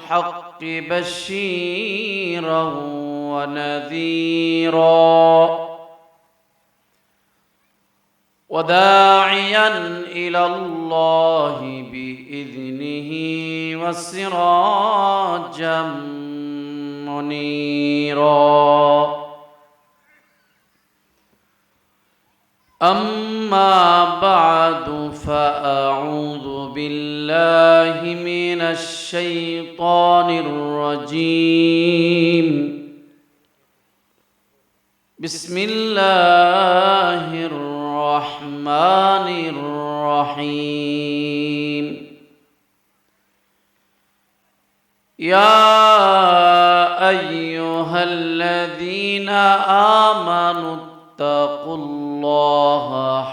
بالحق بشيرا ونذيرا وداعيا إلى الله بإذنه وسراجا منيرا. أما بعد فأعوذ بالله من الشيطان الرجيم. بسم الله الرحمن الرحيم. يا أيها الذين آمنوا اتقوا الله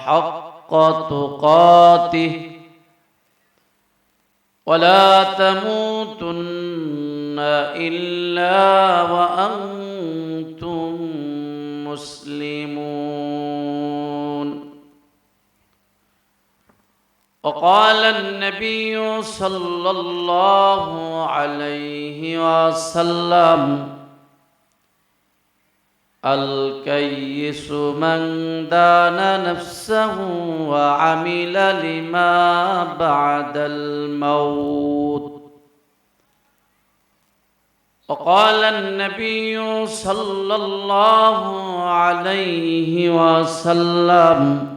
حق تقاته ولا تموتن إلا وأنتم مسلمون. وقال النبي صلى الله عليه وسلم: الكيس من دان نفسه وعمل لما بعد الموت. وقال النبي صلى الله عليه وسلم: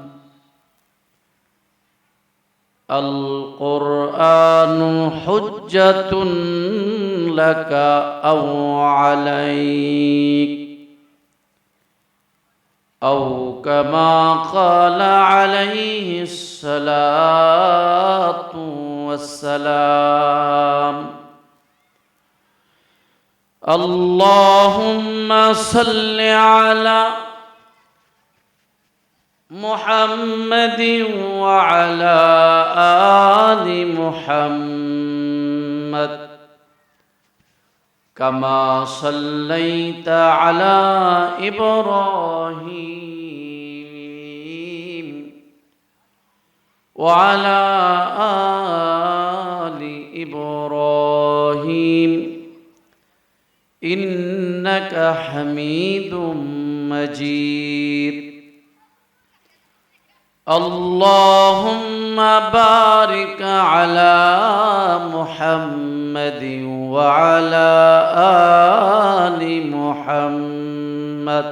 القرآن حجة لك أو عليك، أو كما قال عليه الصلاة والسلام. اللهم صل على محمد وعلى آل محمد كما صليت على إبراهيم وعلى آل إبراهيم إنك حميد مجيد. اللهم بارك على محمد وعلى آل محمد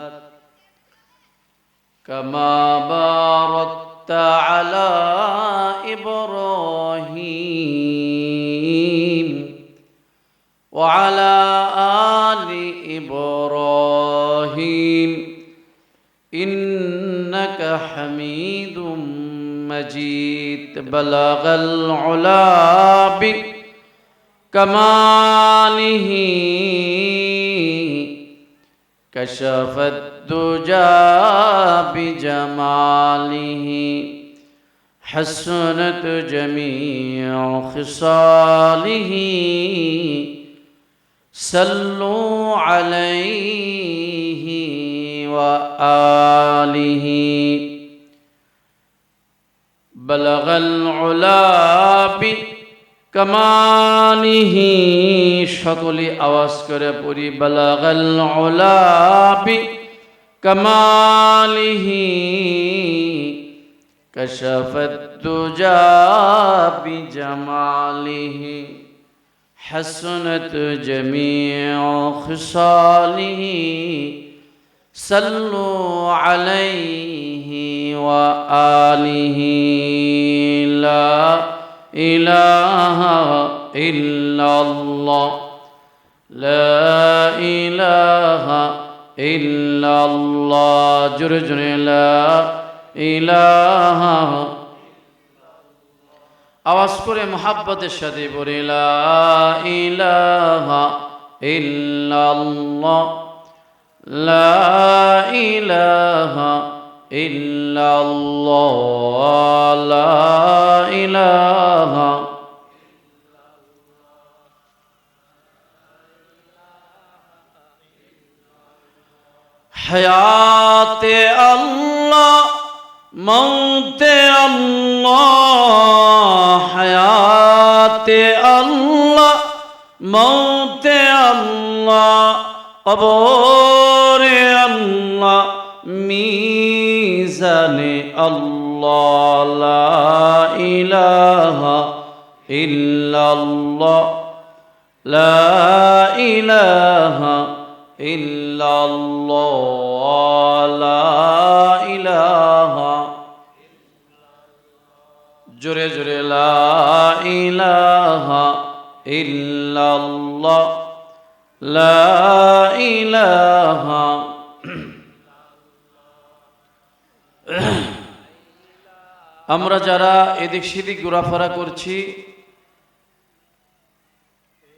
كما باركت على إبراهيم وعلى آل إبراهيم إنك حميد مجيد. بلغ العلا بكماله كشف الدجى بجماله حسنت جميع خصاله صلوا عليه وآله. بلغ العلا بكماله সকলে আওয়াজ করে পড়ি بلغ العلا بكماله كشف الدجى بجماله حسنت جميع خصاله صلوا عليه وآله. لا إله إلا الله لا إله إلا الله جرج لا إله আওয়াজ করে মোহাব্বতের সাথে বলি লা ইলাহা ইল্লাল্লাহ লা ইলাহা ইল্লাল্লাহ লা ইলাহা হায়াতে আল্লাহ মৌতে আল্লাহ হায়াতে আল্লাহ মৌতে আল্লাহ, কবরে আল্লাহ, মিজানে আল্লাহ, লা ইলাহা ইল্লাল্লাহ, লা ইলাহা ইল্লাল্লাহ, লা ইলাহা, জোরে জোরে লা ইলাহা ইল্লাল্লাহ, লা ইলাহা। আমরা যারা এদিক সেদিক ঘোরাফেরা করছি,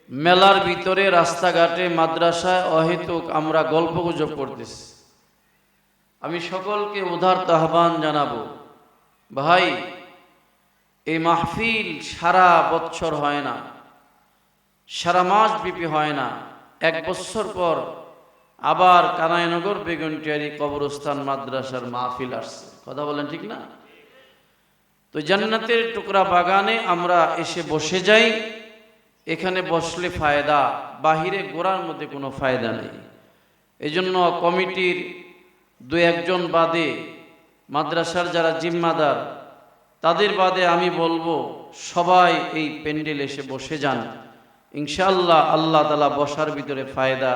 মেলার ভিতরে, রাস্তাঘাটে, মাদ্রাসায় অহেতুক আমরা গল্পগুজব করতেছি, আমি সকলকে উদারত আহ্বান জানাবো, ভাই এই মাহফিল সারা বছর হয় না, সারা মাস ব্যাপী হয় না, এক বছর পর আবার কানাইনগর বেগুনটিয়ারি কবরস্থান মাদ্রাসার মাহফিল আসছে, কথা বলেন ঠিক না? তো জান্নাতের টুকরা বাগানে আমরা এসে বসে যাই, এখানে বসলে ফায়দা, বাহিরে গোড়ার মধ্যে কোনো ফায়দা নেই। এই জন্য কমিটির দু একজন বাদে, মাদ্রাসার যারা জিম্মাদার তাদের বাদে আমি বলবো সবাই এই প্যান্ডেল এসে বসে যান, ইনশাআল্লাহ আল্লাহ তাআলা বসার ভিতরে ফায়দা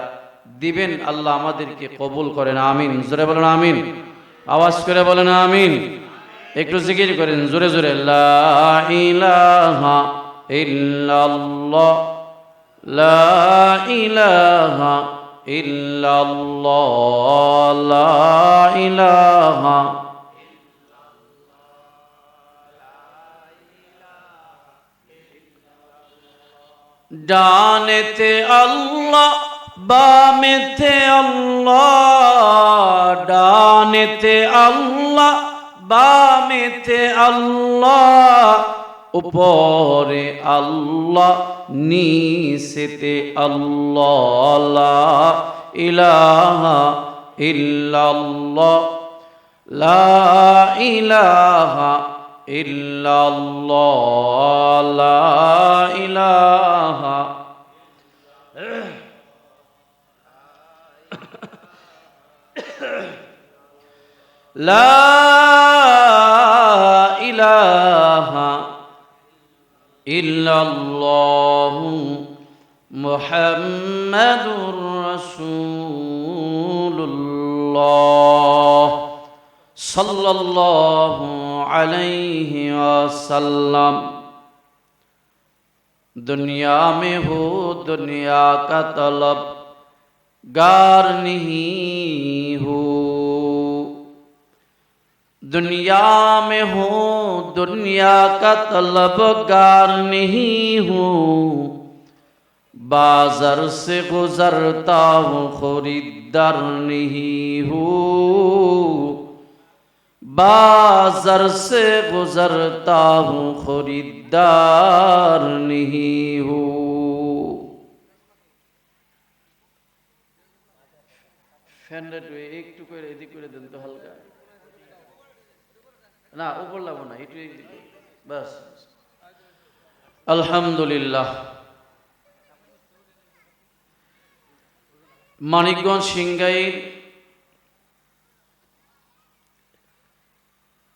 দিবেন। আল্লাহ আমাদেরকে কবুল করেন, আমিন। জোরে বলেন আমিন, আওয়াজ করে বলেন আমিন। একটু জিকির করেন জোরে জোরে, লা ইলাহা ইল্লাল্লাহ, লা ইলাহা ইল্লাল্লাহ, লা ইলাহা। ডানেতে আল্লাহ, বামেতে আল্লাহ, ডানেতে আল্লাহ, বামেতে আল্লাহ, উপরে আল্লাহ, নিচেতে আল্লাহ, লা ইলাহা ইল্লাল্লাহ, লা ইলাহা ইল্লাল্লাহ, লা ইলাহা। লা ইলাহা ইল্লাল্লাহু মুহাম্মাদুর রাসূলুল্লাহ सल्लल्लाहु अलैहि वसल्लम। दुनिया में हो दुनिया का तलब गार नहीं हो, दुनिया में हो दुनिया का तलब गार नहीं हो, बाजार से गुजरता हूँ खरीदार नहीं हो, बाजार से गुजरता हूँ खरीदार नहीं हो। ফ্যানটা একটু করে এদিক করে দেন তো হালকা, না উপর লাগবো না, একটু এদিক বাস। আলহামদুলিল্লাহ। মানিকগঞ্জ সিংগাইর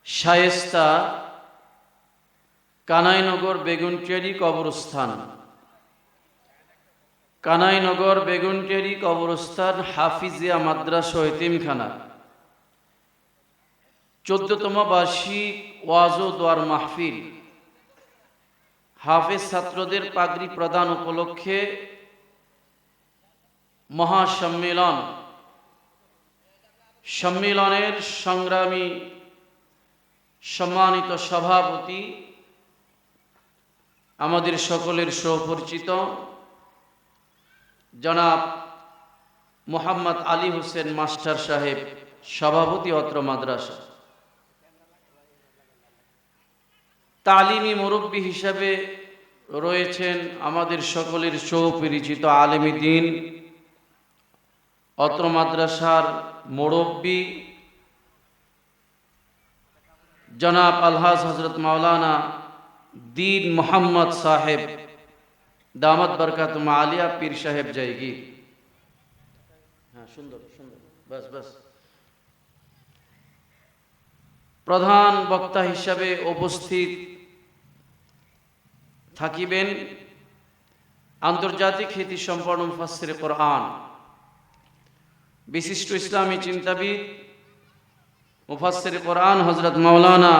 শায়েস্তা কানাইনগর বেগুনটিয়ারি কবরস্থান, কানাইনগর বেগুনটিয়ারি কবরস্থান হাফিজিয়া মাদ্রাসা ও এতিমখানা 14তম বার্ষিক ওয়াজ ও দোয়ার মাহফিল, হাফেজ ছাত্রদের পাগড়ি প্রদান উপলক্ষে মহাসম্মেলন, সম্মেলনের সংগ্রামী সম্মানিত সভাপতি, আমাদের সকলের সুপরিচিত জনাব মোহাম্মদ আলী হোসেন মাস্টার সাহেব, সভাপতি অত্র মাদ্রাসা। তালিমি মুরব্বী হিসাবে রয়েছেন আমাদের সকলের সুপরিচিত আলেমী দ্বীন, অত্র মাদ্রাসার মুরব্বী জনাব আলহাজ হজরত মাওলানা দীন মোহাম্মদ সাহেব দামাত বরকাতুম আলিয়া পীর সাহেব জায়গি। হ্যাঁ, সুন্দর সুন্দর, বাস বাস। প্রধান বক্তা হিসাবে উপস্থিত থাকিবেন আন্তর্জাতিক খ্যাতিসম্পন্ন মুফাসসিরে কোরআন, বিশিষ্ট ইসলামী চিন্তাবিদ, মুফাসসিরে কোরআন হযরত মাওলানা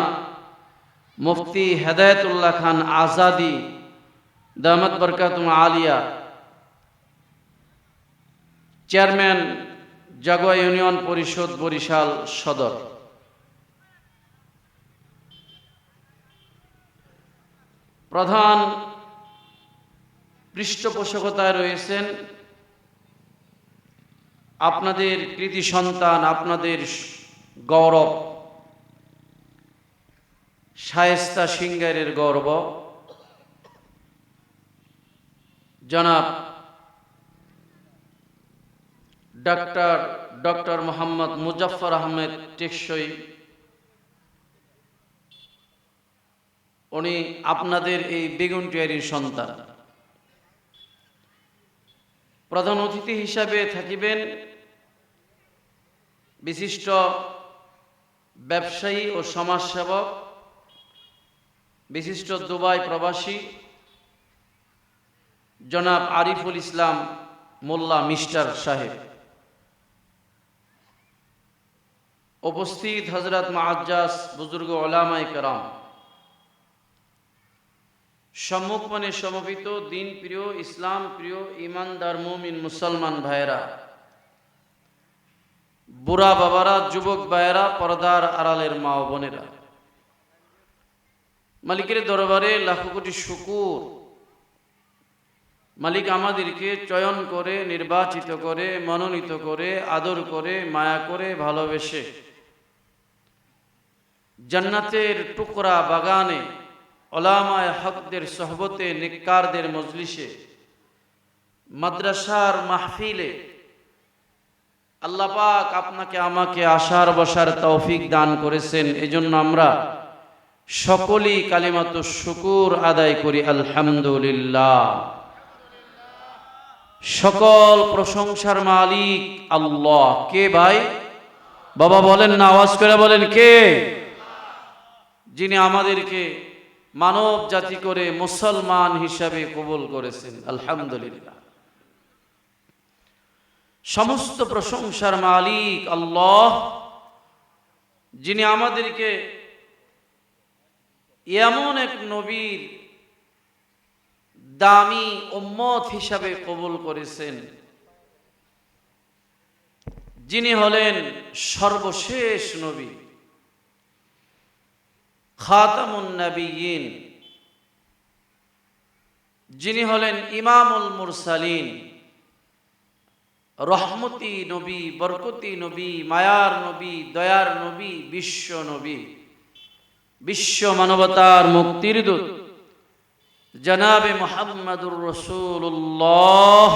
মুফতি হেদায়েতুল্লাহ খান আজাদি দামাত বরকাতুম আলিয়া, চেয়ারম্যান জাগুয়া ইউনিয়ন পরিষদ বরিশাল সদর। প্রধান পৃষ্ঠপোষকতায় রয়েছেন আপনাদের কৃতি সন্তান, আপনাদের গৌরব, শায়েস্তা সিঙ্গারের গর্ব জনাব ডক্টর মোহাম্মদ মুজাফফর আহমেদ টেকসই। উনি আপনাদের এই বেগুনটিয়ারির সন্তান। প্রধান অতিথি হিসাবে থাকিবেন বিশিষ্ট ব্যবসায়ী ও সমাজসেবক, বিশিষ্ট দুবাই প্রবাসী জনাব আরিফুল ইসলাম মোল্লা মিস্টার সাহেব। উপস্থিত হযরত মুআজ্জাজ বুজুর্গ উলামায়ে কেরাম, সম্মুখমনে সমবেত দিন প্রিয়, ইসলাম প্রিয়, ইমানদার মুমিন মুসলমান ভাইয়েরা, বুড়া বাবারা, যুবক ভাইয়েরা, পর্দার আড়ালের মা ও বোনেরা, মালিকের দরবারে লাখ কোটি শুকর। মালিক আমাদেরকে চয়ন করে, নির্বাচিত করে, মনোনীত করে, আদর করে, মায়া করে, ভালোবেসে জান্নাতের টুকরা বাগানে, ওলামায়ে হকদের সোহবতে, নেককারদের মজলিসে, মাদ্রাসার মাহফিলে আল্লাহ পাক আপনাকে আমাকে আসার বসার তৌফিক দান করেছেন। এজন্য আমরা সকলেই কালিমাতুশ শুকুর আদায় করি আলহামদুলিল্লাহ। সকল প্রশংসার মালিক আল্লাহ। কে ভাই? বাবা বলেন না, আওয়াজ করে বলেন কে? যিনি আমাদেরকে মানব জাতি করে মুসলমান হিসাবে কবুল করেছেন আলহামদুলিল্লাহ। সমস্ত প্রশংসার মালিক আল্লাহ, যিনি আমাদেরকে এমন এক নবীর দামি উম্মত হিসাবে কবুল করেছেন, যিনি হলেন সর্বশেষ নবী, খাতামুন নবিয়্যিন, যিনি হলেন ইমামুল মুরসালিন, রহমতি নবী, বরকতি নবী, মায়ার নবী, দয়ার নবী, বিশ্ব নবী, বিশ্ব মানবতার মুক্তির দূত জনাবে মুহাম্মদুর রাসূলুল্লাহ।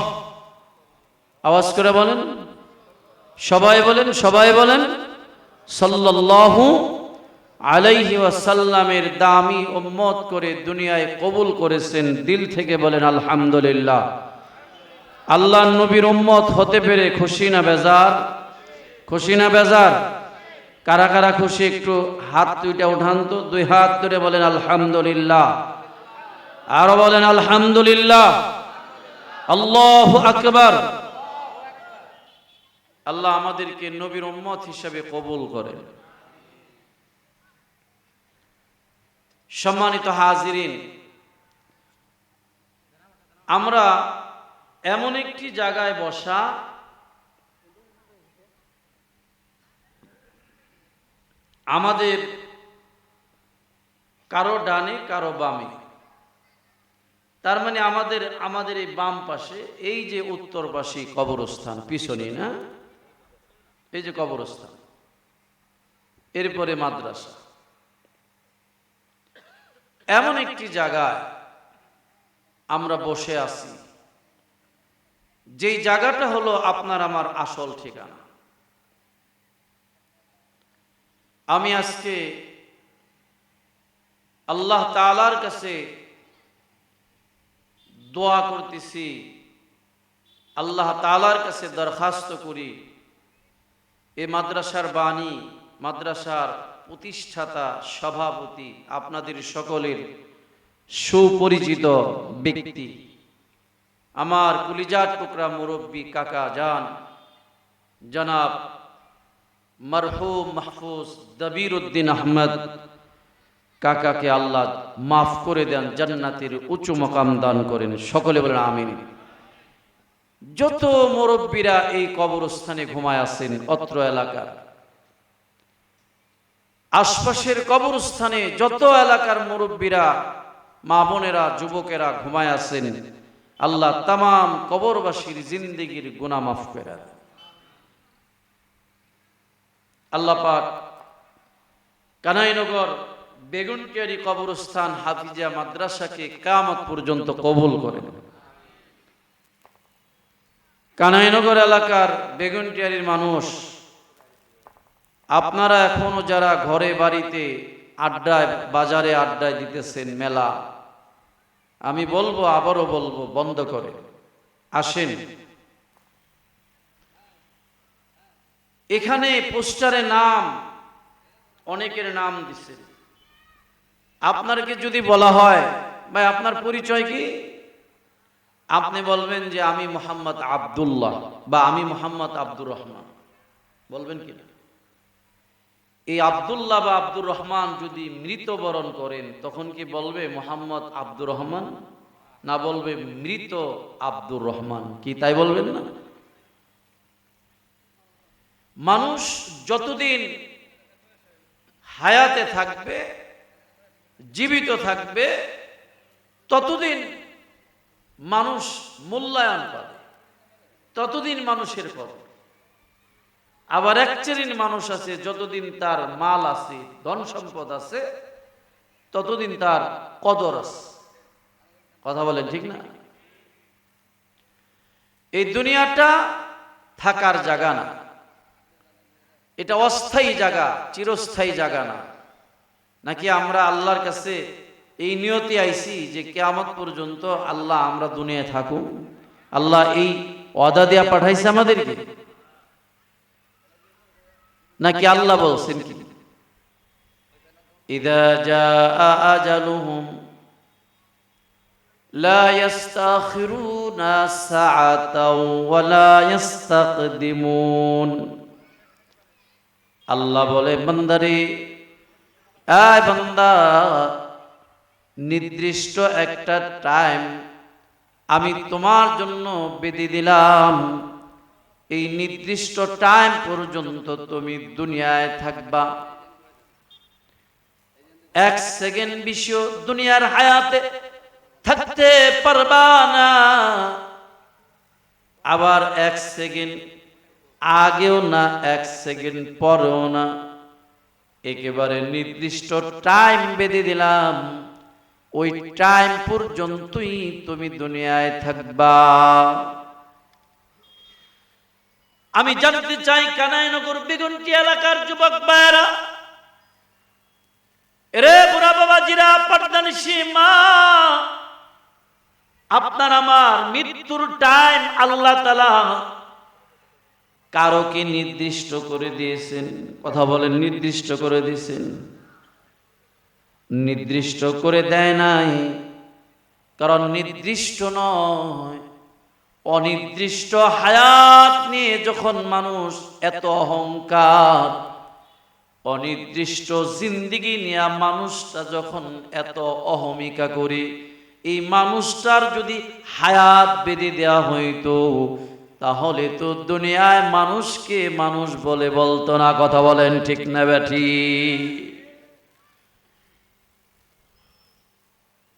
আওয়াজ করে বলেন, সবাই বলেন, সবাই বলেন সাল্লাল্লাহু আলাইহি ওয়াসাল্লামের দামি উম্মত করে দুনিয়ায় কবুল করেছেন। দিল থেকে বলেন আলহামদুলিল্লাহ। আল্লাহর নবীর উম্মত হতে পেরে খুশি না বেজার? খুশি না বেজার? কারা কারা খুশি একটু হাত দুইটা উঠান তো, দুই হাত ধরে বলেন আলহামদুলিল্লাহ। আরো বলেন আলহামদুলিল্লাহ। আল্লাহু আকবার। আল্লাহ আমাদেরকে নবীর উম্মত হিসেবে কবুল করেন। সম্মানিত হাজিরিন, আমরা এমন একটি জায়গায় বসা, আমাদের কারো ডানে কারো বামে, তার মানে আমাদের এই বাম পাশে এই যে উত্তর পাশে কবরস্থান, পিছনে না, এই যে কবরস্থান, এরপরে মাদ্রাসা, এমন একটি জায়গায় আমরা বসে আছি, যেই জায়গাটা হলো আপনার আমার আসল ঠিকানা। আমি আজকে আল্লাহ তাআলার কাছে দোয়া করতেছি, আল্লাহ তাআলার কাছে দরখাস্ত করি, এ মাদ্রাসার বাণী, মাদ্রাসার প্রতিষ্ঠাতা সভাপতি, আপনাদের সকলের সুপরিচিত ব্যক্তি, আমার কলিজার টুকরা মুরব্বী কাকা জান জনাব মরহুম মাহফুজ দবির উদ্দিন আহমদ কাকাকে আল্লাহ মাফ করে দেন, জান্নাতের উঁচু মাকাম দান করেন, সকলে বলেন আমিন। যত মুরব্বীরা এই কবরস্থানে ঘুমায় আছেন, অত্র এলাকার আশপাশের কবরস্থানে যত এলাকার মুরব্বীরা, মা বোনেরা, যুবকেরা ঘুমায় আছেন, আল্লাহ তামাম কবরবাসীর জিন্দেগির গুনাহ মাফ করে দেন। আল্লাহ পাক কানাইনগর বেগুনটিয়ারি কবরস্থান হাফিজা মাদ্রাসাকে কিয়ামত পর্যন্ত কবুল করেন। কানাইনগর এলাকার বেগুনটিয়ারির মানুষ, আপনারা এখনো যারা ঘরে বাড়িতে আড্ডায়, বাজারে আড্ডায় দিতেছেন, মেলা, আমি বলবো, আবারও বলবো, বন্ধ করে আসেন। এখানে পোস্টারে নাম, অনেকের নাম দিছে, আপনাকে যদি বলা হয় ভাই আপনার পরিচয় কি, আপনি বলবেন যে আমি মোহাম্মদ আব্দুল্লাহ বা আমি মোহাম্মদ আব্দুর রহমান, বলবেন কি না? এই আব্দুল্লাহ বা আব্দুর রহমান যদি মৃত্যুবরণ করেন, তখন কি বলবে মোহাম্মদ আব্দুর রহমান, না বলবে মৃত আব্দুর রহমান? কি তাই বলবেন না? মানুষ যতদিন হায়াতে থাকবে, জীবিত থাকবে, ততদিন মানুষ মূল্যায়ন পাবে, ততদিন মানুষের কদর। আবার এক শ্রেণীর মানুষ আছে, যতদিন তার মাল আছে, ধন সম্পদ আছে, ততদিন তার কদর আছে। কথা বলেন ঠিক না? এই দুনিয়াটা থাকার জায়গা না, এটা অস্থায়ী জায়গা, চিরস্থায়ী জায়গা না। নাকি আমরা আল্লাহর কাছে এই নিয়তে আইছি যে কিয়ামত পর্যন্ত আল্লাহ আমরা দুনিয়ায় থাকুক? আল্লাহ এই ওয়াদা দিয়া পাঠাইছে আমাদেরকে? নাকি আল্লাহ বলছেন কি, ইযা জাআ আজালুহুম লা ইস্তাখিরুনা সাআতাও ওয়া লা ইস্তাকদিমুন। আল্লাহ বলে, বান্দারে, আয় বান্দা, নির্দিষ্ট একটা টাইম আমি তোমার জন্য বেঁধে দিলাম, এই নির্দিষ্ট টাইম পর্যন্ত তুমি দুনিয়ায় থাকবা। এক সেকেন্ড বেশিও দুনিয়ার হায়াতে থাকতে পারবা না, আবার এক সেকেন্ড আগেও না, এক সেকেন্ড পরেও না, একেবারে নির্দিষ্ট টাইম বেঁধে দিলাম, ওই টাইম পর্যন্তই তুমি দুনিয়ায় থাকবা। আমি জানতে চাই, কানাইনগর বেগুনটি এলাকার যুবক ভাইরা, রে বুড়া বাবাজিরা, পর্দানিশী মা, আপনার আমার মৃত্যুর টাইম আল্লাহ তাআলা কারো কি নির্দিষ্ট করে দিয়েছেন? কথা বলেন, নির্দিষ্ট করে দিয়েছেন? নির্দিষ্ট করে দেয় নাই, কারণ নির্দিষ্ট নয়, অনির্দিষ্ট হায়াত নিয়ে যখন মানুষ এত অহংকার, অনির্দিষ্ট জিন্দেগি নিয়ে মানুষটা যখন এত অহমিকা করে, এই মানুষটার যদি হায়াত বেঁধে দেওয়া হইতো, তাহলে তো দুনিয়ায় মানুষকে মানুষ বলে বলতো না। কথা বলেন ঠিক না বেঠি?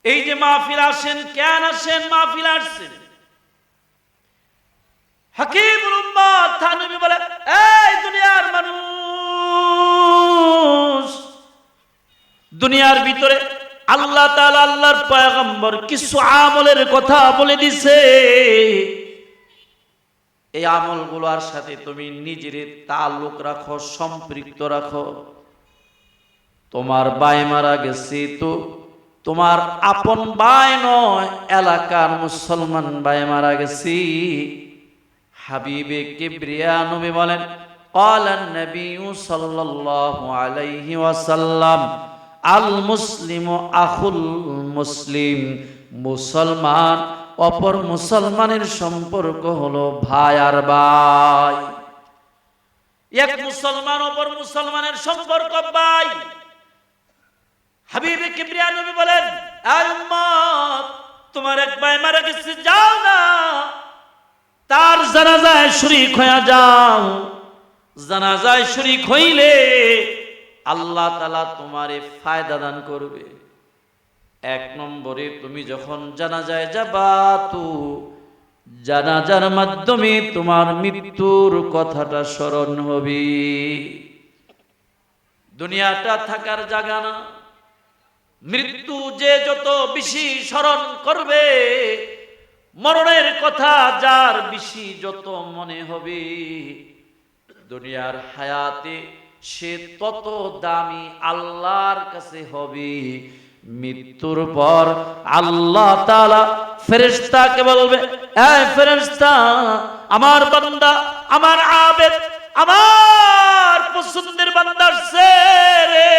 এই যে মাহফিল আসেন, কেন আসেন? মাহফিল আসছেন, হাকিমুল উম্মাত থানবী বলে, এই দুনিয়ার মানুষ, দুনিয়ার ভিতরে আল্লাহ তাআলা, আল্লাহর পয়গম্বর কিছু আমলের কথা বলে দিছে, এই আমলগুলোর সাথে তুমি নিজের তাল্লুক রাখো, সম্পৃক্ত রাখো। তোমার ভাই মারা গেছে তো তোমার আপন ভাই নয়, এলাকার মুসলমান ভাই মারা গেছি। হাবিবে কিবরিয়া নবী বলেন, قال النبي صلى الله عليه وسلم المسلم أخو المسلم, মুসলমান অপর মুসলমানের সম্পর্ক হলো ভাই আর ভাই। এক মুসলমান অপর মুসলমানের সম্পর্ক ভাই। হাবিবে কিবরিয়া নবী বলেন, আয় উম্মত, তোমার এক ভাই মারা গেছে, যাও না তার জানাজায় শরীক হয়ে যাও। জানাজায় শরীক হইলে আল্লাহ তাআলা তোমারে ফায়দা দান করবে। এক নম্বরে তুমি যখন জানাজায় যাবা তো জানাজার মাধ্যমে তোমার মৃত্যুর কথাটা স্মরণ হবে। দুনিয়াটা থাকার জায়গা না, মৃত্যু যে যত বেশি স্মরণ করবে, মরণের কথা যার বেশি যত মনে হবে, দুনিয়ার হায়াতে সে তত দামি আল্লাহর কাছে হবে। মৃত্যুর পর আল্লাহ তাআলা ফেরেশতাকে বলবে, এই ফেরেশতা, আমার বান্দা, আমার আবেদ, আমার পছন্দের বান্দা আসছে রে,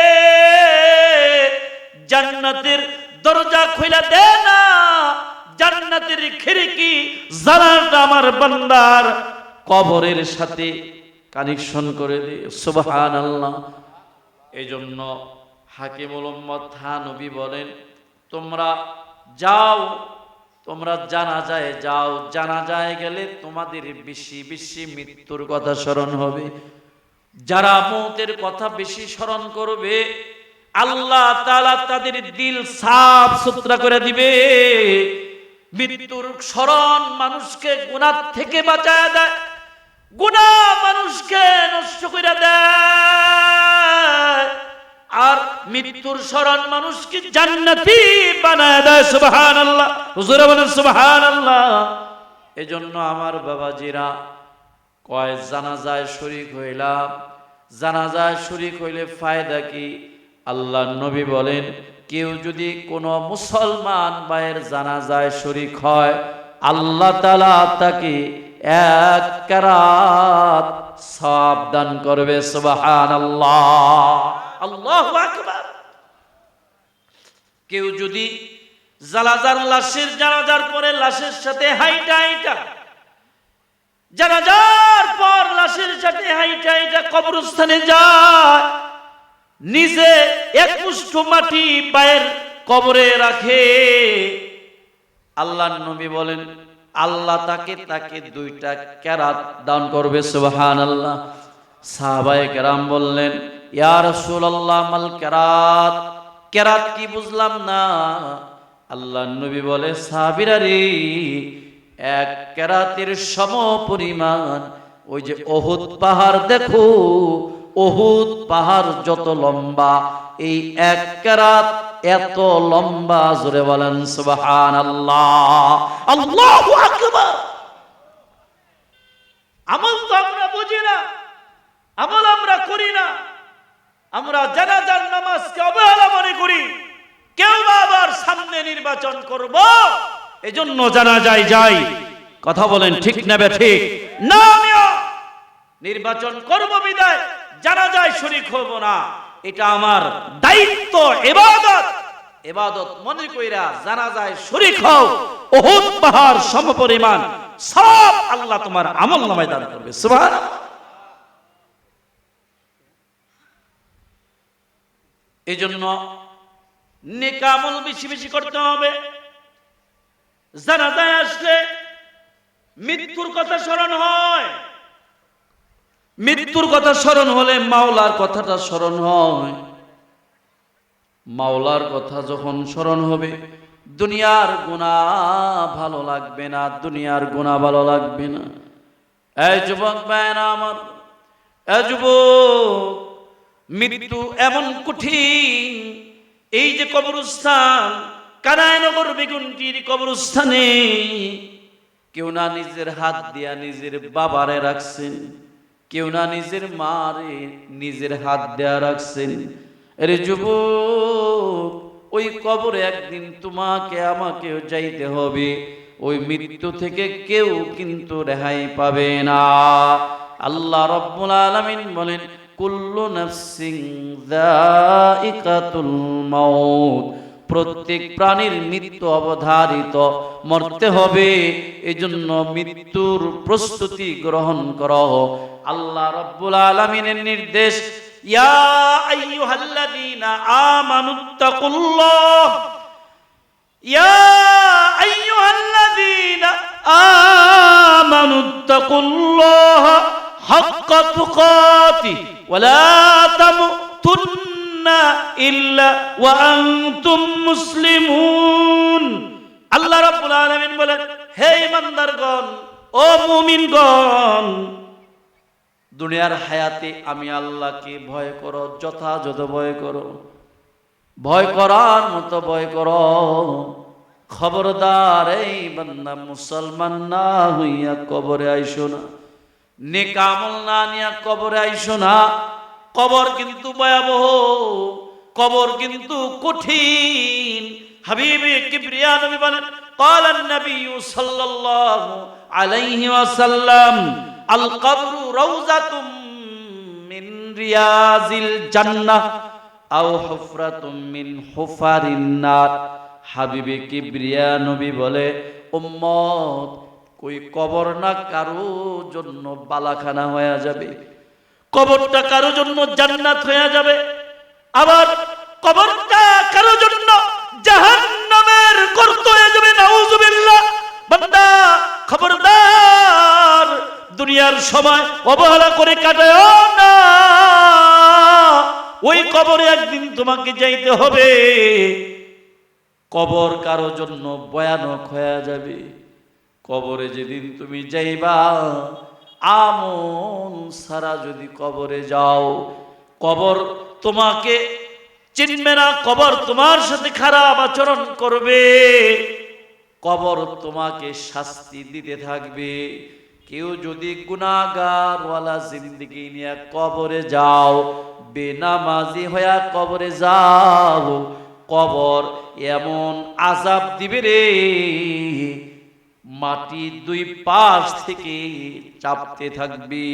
জান্নাতের দরজা খুলে দে না, জান্নাতের খিড়কি জানালাটা আমার বান্দার কবরের সাথে কানেকশন করে দে। সুবহানাল্লাহ। এইজন্য হাকিমুল উম্মত থানবী বলেন, তোমরা যাও, তোমরা জানাজায় যাও, জানাজায় গেলে তোমাদের বেশি বেশি মৃত্যুর কথা স্মরণ হবে। যারা মৌতের কথা বেশি স্মরণ করবে, আল্লাহ তাআলা তাদের দিল সাফ সুতরা করে দিবে। মৃত্যুর স্মরণ মানুষকে গুনাহ থেকে বাঁচায় দেয়, গুনাহ মানুষকে নষ্ট করে দেয়, আর মৃত্যুর স্মরণ মানুষকে জান্নাতি বানায় দেয়। সুবহানাল্লাহ, হুজুর বলেন সুবহানাল্লাহ। এজন্য আমার বাবাজিরা কয়, জানাজায় শরীক হইলাম, জানাজায় শরীক হইলে ফায়দা কি? আল্লাহর নবী বলেন, কেউ যদি কোনো মুসলমান ভাইয়ের জানাজায় শরীক হয়, আল্লাহ তাআলা তাকে এক কেরাত সওয়াব দান করবে। সুবহানাল্লাহ, আল্লাহু আকবার। কেউ যদি জানাজার পরে লাশের সাথে হাইটা জানাজার পর লাশের সাথে হাইটা কবরস্থানে যায়, নিজে এক মুষ্ঠ মাটি পায়ের কবরে রাখে, আল্লাহর নবী বলেন আল্লাহ তাকে দুইটা কেরাত দান করবে। সুবহানাল্লাহ। সাহাবায়ে কেরাম বললেন, ইয়া রাসূলুল্লাহ, মাল কেরাত, কেরাত কি বুঝলাম না। আল্লাহর নবী বলে, সাহাবীরা রে, এক কেরাতের সমপরিমাণ ওই যে উহুদ পাহাড় দেখো, উহুদ পাহাড় যত লম্বা, এই এক কেরাত এত লম্বা। জোরে বলেন সুবহানাল্লাহ, আল্লাহু আকবার। আমল তো আমরা বুঝি না, আমল আমরা করি না, আমরা জানাজার নামাজকে অবহেলা মনে করি। কেউ আবার সামনে নির্বাচন করব, এজন্য জানাজায় যাই। কথা বলেন ঠিক না ঠিক? না, আমিও নির্বাচন করব বিদায় জানাজায় শরীক হব না। এটা আমার দায়িত্ব, ইবাদত মনে কইরা জানাজায় শরীক হও, উহুদ পাহাড় সমপরিমাণ সব আল্লাহ তোমার আমলনামায় দান করবে। সুবহানাল্লাহ। এজন্য নেক আমল বেশি বেশি করতে হবে। জানাজায় আসলে মৃত্যুর কথা স্মরণ হয়, মৃত্যুর কথা স্মরণ হলে মাওলার কথাটা স্মরণ হয়। মাওলার কথা যখন স্মরণ হবে, দুনিয়ার গুনাহ ভালো লাগবে না, দুনিয়ার গুনাহ ভালো লাগবে না। এই যুবক ভাইরা আমার, এই যুবক, মৃত্যু এমন কঠিন। এই যে কবরস্থান, কানাইনগর বেগুনটির কবরস্থানে কেউ না নিজের হাত দিয়া নিজের বাবারে রাখছেন, কেউ না নিজের মারে নিজের হাত দেয়া রাখছেন। আরে যুবক, ওই কবরে একদিন তোমাকে আমাকেও যাইতে হবে। ওই মৃত্যু থেকে কেউ কিন্তু রেহাই পাবে না। আল্লাহ রাব্বুল আলামিন বলেন, কুল্লু নাফসিন যায়িকাতুল মাউত, প্রত্যেক প্রাণীর মৃত্যু অবধারিত, মরতে হবে। এজন্য মৃত্যুর প্রস্তুতি গ্রহণ করো। আল্লাহ রাব্বুল আলামিনের নির্দেশ, ইয়া আইয়ুহাল্লাযীনা আমানুত্তাকুল্লাহ, ইয়া আইয়ুহাল্লাযীনা আমানুত্তাকুল্লাহ হাক্কা তুকাতিহি ওয়া লা তামুতুন্না ইল্লা ওয়া আনতুম মুসলিমুন। আল্লাহ রাব্বুল আলামিন বলেন, হে ঈমানদারগণ, ও মুমিনগণ, দুনিয়ার হায়াতে আমি আল্লাহকে ভয় করো, যথাযথ ভয় করো, ভয় করার মতো ভয় করো। খবরদার এই বান্দা, মুসলমান না হইয়া কবরে আইসো না, নেক আমল না নিয়া কবরে আইসো না। কবর কিন্তু ভয়াবহ, কবর কিন্তু কঠিন। হাবিবে কিবরিয়া নবী বলেন, ক্বালা নবী সাল্লাল্লাহু আলাইহি ওয়াসাল্লাম, আল কবরু রাউযাতুম মিন রিয়াজিল জান্নাহ আও হুফরাতুম মিন হুফারিন নার। হাবিবে কিবরিয়া নবী বলে, উম্মত, কই কবর না কারো জন্য বালাখানা হয়ে যাবে, কবরটা কারো জন্য জান্নাত হয়ে যাবে, আবার কবরটা কারো জন্য জাহান্নামের গর্ত হয়ে যাবে। নাউযুবিল্লাহ। বান্দা খবরদার, দুনিয়ার সময় অবহেলা করে কাটায়ও না। ওই কবরে একদিন তোমাকে যাইতে হবে। কবর কারো জন্য ভয়ানক হয়ে যাবে। কবরে যেদিন তুমি যাইবা, আমল সারা যদি কবরে যাও, কবর তোমাকে চিনবে না, কবর তোমার সাথে খারাপ আচরণ করবে, কবর তোমাকে শাস্তি দিতে থাকবে। কেউ যদি গুনাহগার ওয়ালা জিন্দেগি নিয়ে কবরে যাও, বেনামাজি হইয়া কবরে যাও, কবর এমন আযাব দিবে রে, মাটি দুই পাশ থেকে চাপতে থাকবে।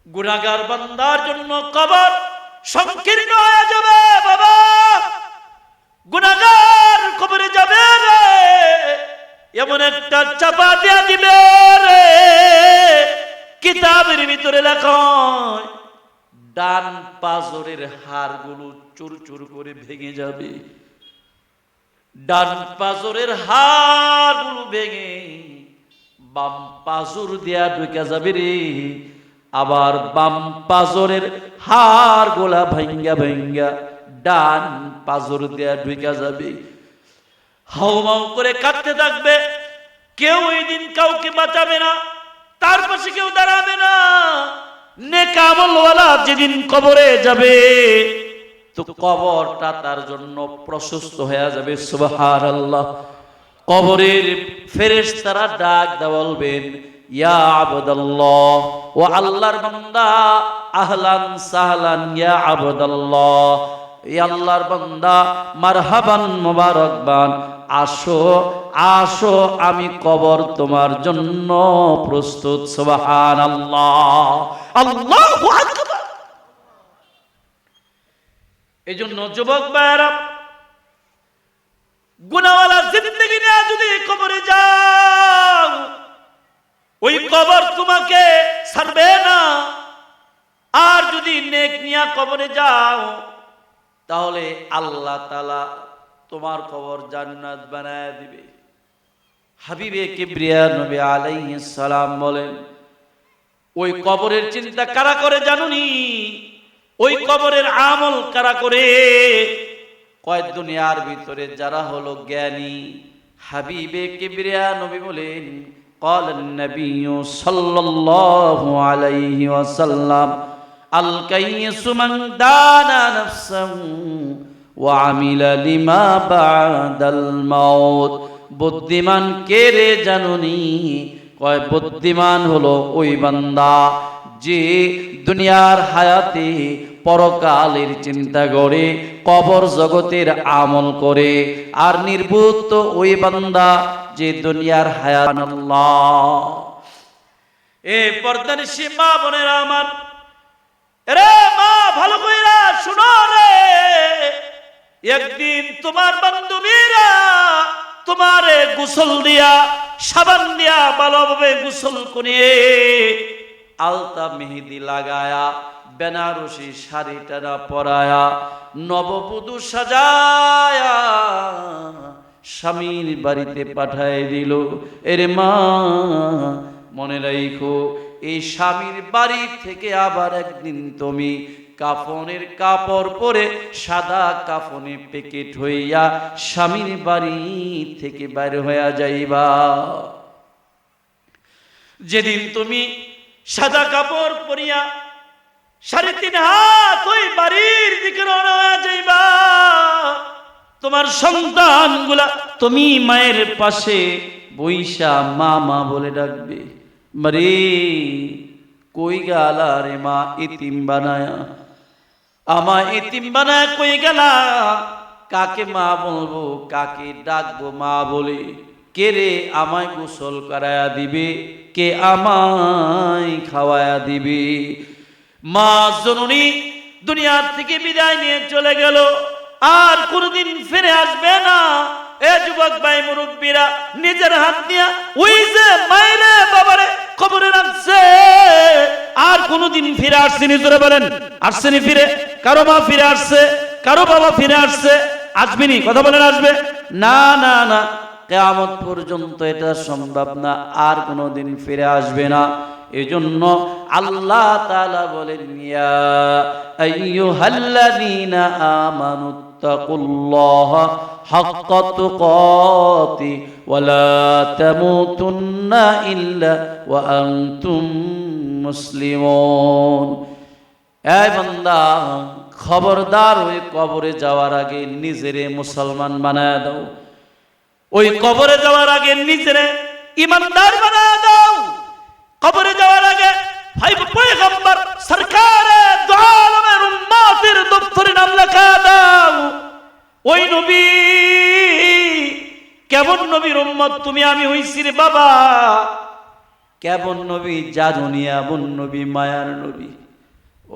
গুনাহগার বান্দার জন্য কবর সংকীর্ণ হয়ে যাবে। বাবা, গুনাহগার কবরে যাবে রে, এমন একটা চাপা দেয়া দিবে রে, কিতাবের ভিতরে লেখা হয়, ডান পাজরের হাড়গুলো চুর চুর করে ভেঙে যাবে। ডান পাজরের হাড়গুলো ভেঙে বাম পাজর দেয়া ঢুকে যাবে রে, আবার বাম পাজরের হাড়গুলা ভাঙ্গা ভাঙ্গা ডান পাজর দেয়া ঢুকে যাবে। হাউমাউ করে কাঁদতে থাকবে। কেউ ওই দিন কাউকে বাঁচাবে না, তার পাশে কেউ দাঁড়াবে না। নেক আমলওয়ালা যেদিন কবরে যাবে, তো কবরটা তার জন্য প্রশস্ত হয়ে যাবে। সুবহানাল্লাহ। কবরের ফেরেশতারা ডাক দেয়া বলবেন, ইয়া আবদাল্লাহ, ও আল্লাহর বান্দা, আহলান সাহলান ইয়া আবদাল্লাহ, এই আল্লাহর বান্দা, মারহাবান, মোবারকবান, আসো আসো, আমি কবর তোমার জন্য প্রস্তুত। সুবহানাল্লাহ, আল্লাহু আকবার। এজন্য যুবক ভাইরা, গুনাহওয়ালা জিন্দেগি নিয়ে যদি কবরে যাও, ওই কবর তোমাকে ছাড়বে না। আর যদি নেক নিয়ে কবরে যাও, তাহলে আল্লাহ তাআলা তোমার কবর জান্নাত বানায় দিবে। হাবিবে কিবরিয়া নবী আলাইহিস সালাম বলেন, ওই কবরের চিন্তা কারা করে জানুনি? ওই কবরের আমল কারা করে? কয় দুনিয়ার ভিতরে যারা হলো জ্ঞানী। হাবিবে কিবরিয়া নবী বলেন, ক্বালান নবী সাল্লাল্লাহু আলাইহি ওয়াসাল্লাম, আল কাইয়িসু মান দানা নাফসাহু ওয়া আমিলা লিমা বাদাল মাউত। বুদ্ধিমান কে রে জানুনি? কয় বুদ্ধিমান হলো ওই বান্দা যে দুনিয়ার হায়াতে পরকালের চিন্তা করে, কবর জগতের আমল করে, আর নির্বুত ওই বান্দা যে দুনিয়ার হায়াত। আল্লাহ, এ পর্দানিশী মা বোনেরা আমার, রে মা ভালো কইরা শুনো রে, একদিন তোমার বান্ধবীরা তোমারে গোসল দিয়া, সাবান দিয়া ভালোভাবে গোসল করিয়ে, আলতা মেহেদি লাগায়া, বেনারসি শাড়ি টানা পরায়া, নববধূ সাজায়া স্বামীর বাড়িতে পাঠায় দিল। এরে মা, মনে রাখো, এই স্বামীর বাড়ি থেকে আবার একদিন তুমি কাফনের কাপড় পরে, সাদা কাফনে প্যাকেট হইয়া স্বামীর বাড়ি থেকে বাইরে হইয়া যাইবা। যেদিন তুমি সাদা কাপড় পরিয়া 3.5 হাত ওই বাড়ির দিকে রওনা হয়ে যাইবা, তোমার সন্তানগুলা তুমি মায়ের পাশে বইসা মা মা বলে ডাকবে। মারে কই গেলা রে মা, এতিম বানায়া আমায় এতিম বানায় কই গেলা? কাকে মা বলবো, কাকে ডাকবো মা বলে? কে রে আমায় গোসল করায়া দিবে, কে আমায় খাওয়ায়া দিবে? মা জননী দুনিয়ার থেকে বিদায় নিয়ে চলে গেল, আর কোনদিন ফিরে আসবে না। এ যুবক ভাই মুরব্বীরা, নিজের হাত দিয়া ওই যে মায়েরে বাবারে কবরে রাখছে, আর কোনদিন ফিরে আসছেনি? জোরে বলেন, আসছেনি ফিরে? কারো মা ফিরে আসছে, কারো বাবা ফিরে আসছে? আসবেনি? কথা বলেন, আসবে না? না না, কিয়ামত পর্যন্ত এটা সম্ভব না, আর কোনদিন ফিরে আসবে না। এজন্য আল্লাহ তাআলা বলেন, ইয়া আইয়ুহাল্লাযীনা আমানুত্তাকুল্লাহা হাক্কা তুকাতি ওয়া লা তামুতুন্না ইল্লা ওয়া আনতুম মুসলিমুন। এই বান্দা, খবরদার ওই কবরে যাওয়ার আগে নিজেরে মুসলমান বানায় দাও। ওই কবরে যাওয়ার আগে নিজেরে ইমানদার বানায় দাও। কবরে যাওয়ার আগে পয়গম্বর সরকারে দু আলমের উম্মতের দপ্তরে নাম লেখা দাও। ওই নবী কেমন নবীর উম্মত তুমি আমি হইছি রে বাবা? কেমন নবী জানুনি, এমন নবী, মায়ার নবী।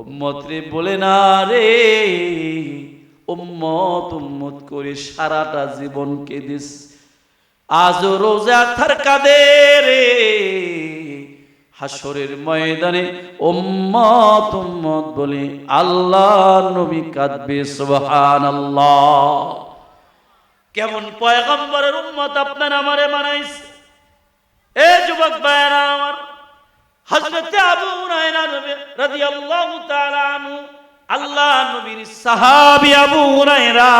উম্মত রে বলে না রে, উম্মত উম্মত করে সারাটা জীবন কেঁদেস, আজ রোজা থার কাঁদে রে। হাসরের ময়দানে উম্মত উম্মত বলে আল্লাহ নবী কাঁদবে। সুবহানাল্লাহ। কেমন পয়গম্বরের উম্মত আপনার আমারে বানাইছে। এ যুবক ভাইরা আমার, হযরত আবু হুরায়রা রাদিয়াল্লাহু তাআলা আনহু, আল্লাহ নবীর সাহাবী আবু হুরায়রা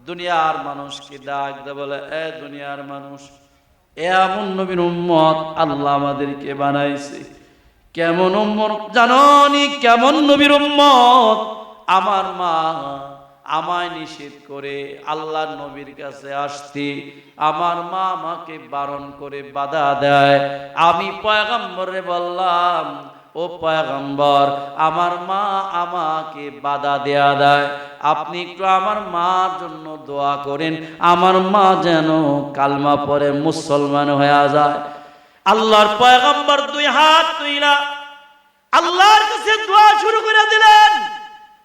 দুনিয়ার মানুষকে ডাক দে বলে, এ দুনিয়ার মানুষ, এমন নবীর উম্মত আল্লাহ আমাদেরকে বানাইছে। কেমন উম্মত জানোনি? কেমন নবীর উম্মত? আমার মা আমায় নিষেধ করে আল্লাহর নবীর কাছে আসতে, আমার মা আমাকে বারণ করে বাধা দেয়। আমি পয়গম্বরে বললাম, ও পয়গম্বর, আমার মা আমাকে বাধা দেয়া দেয়, আপনি একটু আমার মার জন্য দোয়া করেন, আমার মা যেন কালমা পড়ে মুসলমান হয়ে যায়। আল্লাহর পয়গম্বর 2 হাত তুইলা আল্লাহর কাছে দোয়া শুরু করে দিলেন।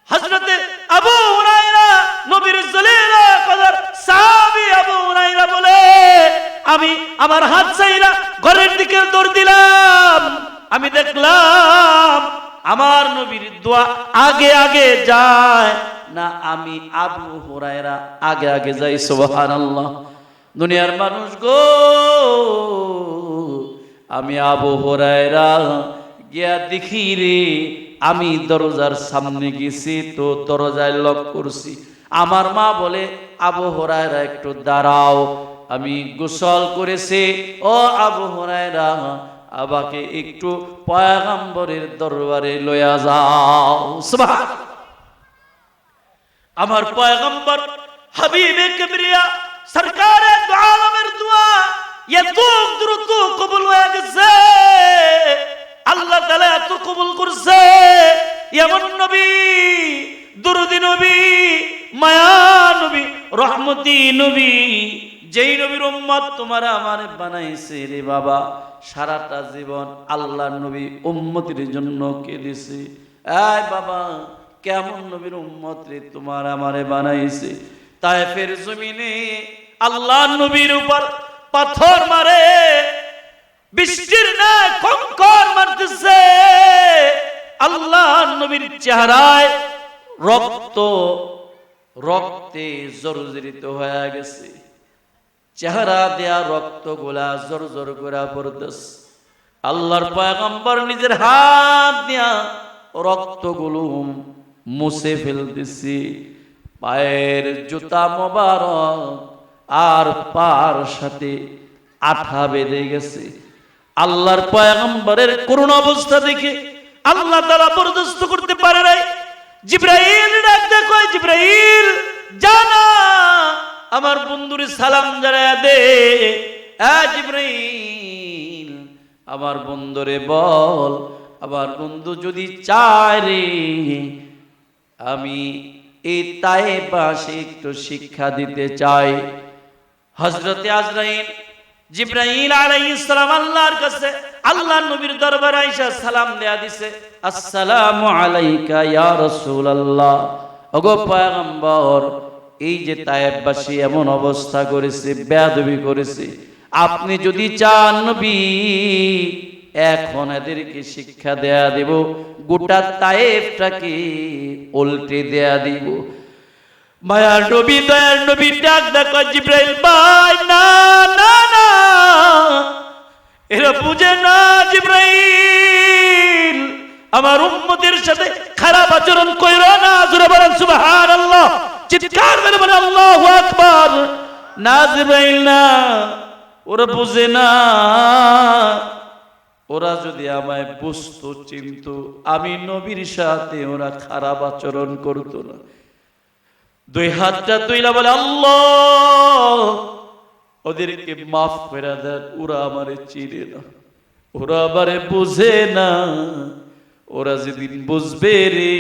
হযরতে আবু হুরায়রা নবীর জলিল কদর সাহাবী আবু হুরায়রা বলে, আমি আমার হাত ছাইরা ঘরের দিকে দৌড় দিলাম। আমি দেখলাম আমার নবীর দোয়া আগে আগে যায় না, আমি আবু হুরায়রা আগে আগে যাই। সুবহানাল্লাহ। দুনিয়ার মানুষ গো, আমি আবু হুরায়রা গিয়া দেখি রে, আমি দরজার সামনে গেছি তো দরজায় লক করছি। আমার মা বলে, আবু হুরায়রা একটু দাঁড়াও, আমি গোসল করেছি। ও আবু হুরায়রা, আবাকে একটু পয়গম্বরের দরবারে লইয়া যাও। সুবহানাল্লাহ। আমার পয়গম্বর হাবিবে কিবরিয়া সরকারে দু আলমের দোয়া এত দ্রুত কবুল হয়ে গেছে। আল্লাহ তাআলা এত রহমতি নবী, যেই নবীর উম্মত তোমার আমার বানাইছে রে বাবা, সারাটা জীবন আল্লাহর নবী উম্মতির জন্য কেঁদেছে। এই বাবা, কেমন নবীর উম্মত রে তোমার আমারে বানাইছে। তায়েফের জমিনে আল্লাহর নবীর উপর পাথর মারে, বৃষ্টির না কঙ্কর মারতেছে। আল্লাহর নবীর চেহারায় রক্তে জর্জরিত হয়ে গেছে, চেহারা দেয়া রক্ত গোলা জর্জর করে পড়তেছে। আল্লাহর পয়গম্বর নিজের হাত দিয়া রক্তগুলো মুছে ফেলতেছে। পায়ের জুতা মোবারক আর পার সাথে আঠা বেঁধে গেছে। আল্লাহর পয়গম্বরের করুণ অবস্থা দেখে আল্লাহ তাআলা বরদাস্ত করতে পারে নাই। জিবরাইল ডাক দেয়, কয় জিবরাইল জানা আমার বন্ধুরে সালাম জানায়া দে। জিবরাইল আমার বন্ধুরে বল, আমার বন্ধু যদি চায় রে আমি এই তায়েফে একটু শিক্ষা দিতে চাই। হযরতে আজরাইল জিবরাইল আলাইহিস সালাম আল্লাহর কাছে আল্লাহর নবীর দরবারে আইসা সালাম দেয়া দিছে। আসসালামু আলাইকা ইয়া রাসূলুল্লাহ। ওগো পয়গম্বর, এই যে তায়েফবাসী এমন অবস্থা করেছে, বেয়াদবি করেছে, আপনি যদি চান নবী এখন এদেরকে শিক্ষা দেয়া দেব, গোটা তায়েফটাকে উল্টে দেয়া দিব। মায়ার নবী, দয়ার নবী ডাক ডাক জিবরাইল ভাই, না না না, এরা বুঝে না জিবরাইল, আমার উম্মতের সাথে খারাপ আচরণ কইরো না। জোরে বলেন সুবহানাল্লাহ, চিৎকার করে বলেন আল্লাহু আকবার। না জিবরাইল না, ওরা বুঝে না। ওরা যদি আমায় বুঝতো, চিনতো, আমি নবীর সাথে ওরা খারাপ আচরণ করতো না। দুই হাতটা তুইলা বলে আল্লাহ ওদেরকে মাফ করে দেন, ওরা আমারে চিনে না, ওরা আমারে বুঝে না। ওরা যেদিন বুঝবে রে,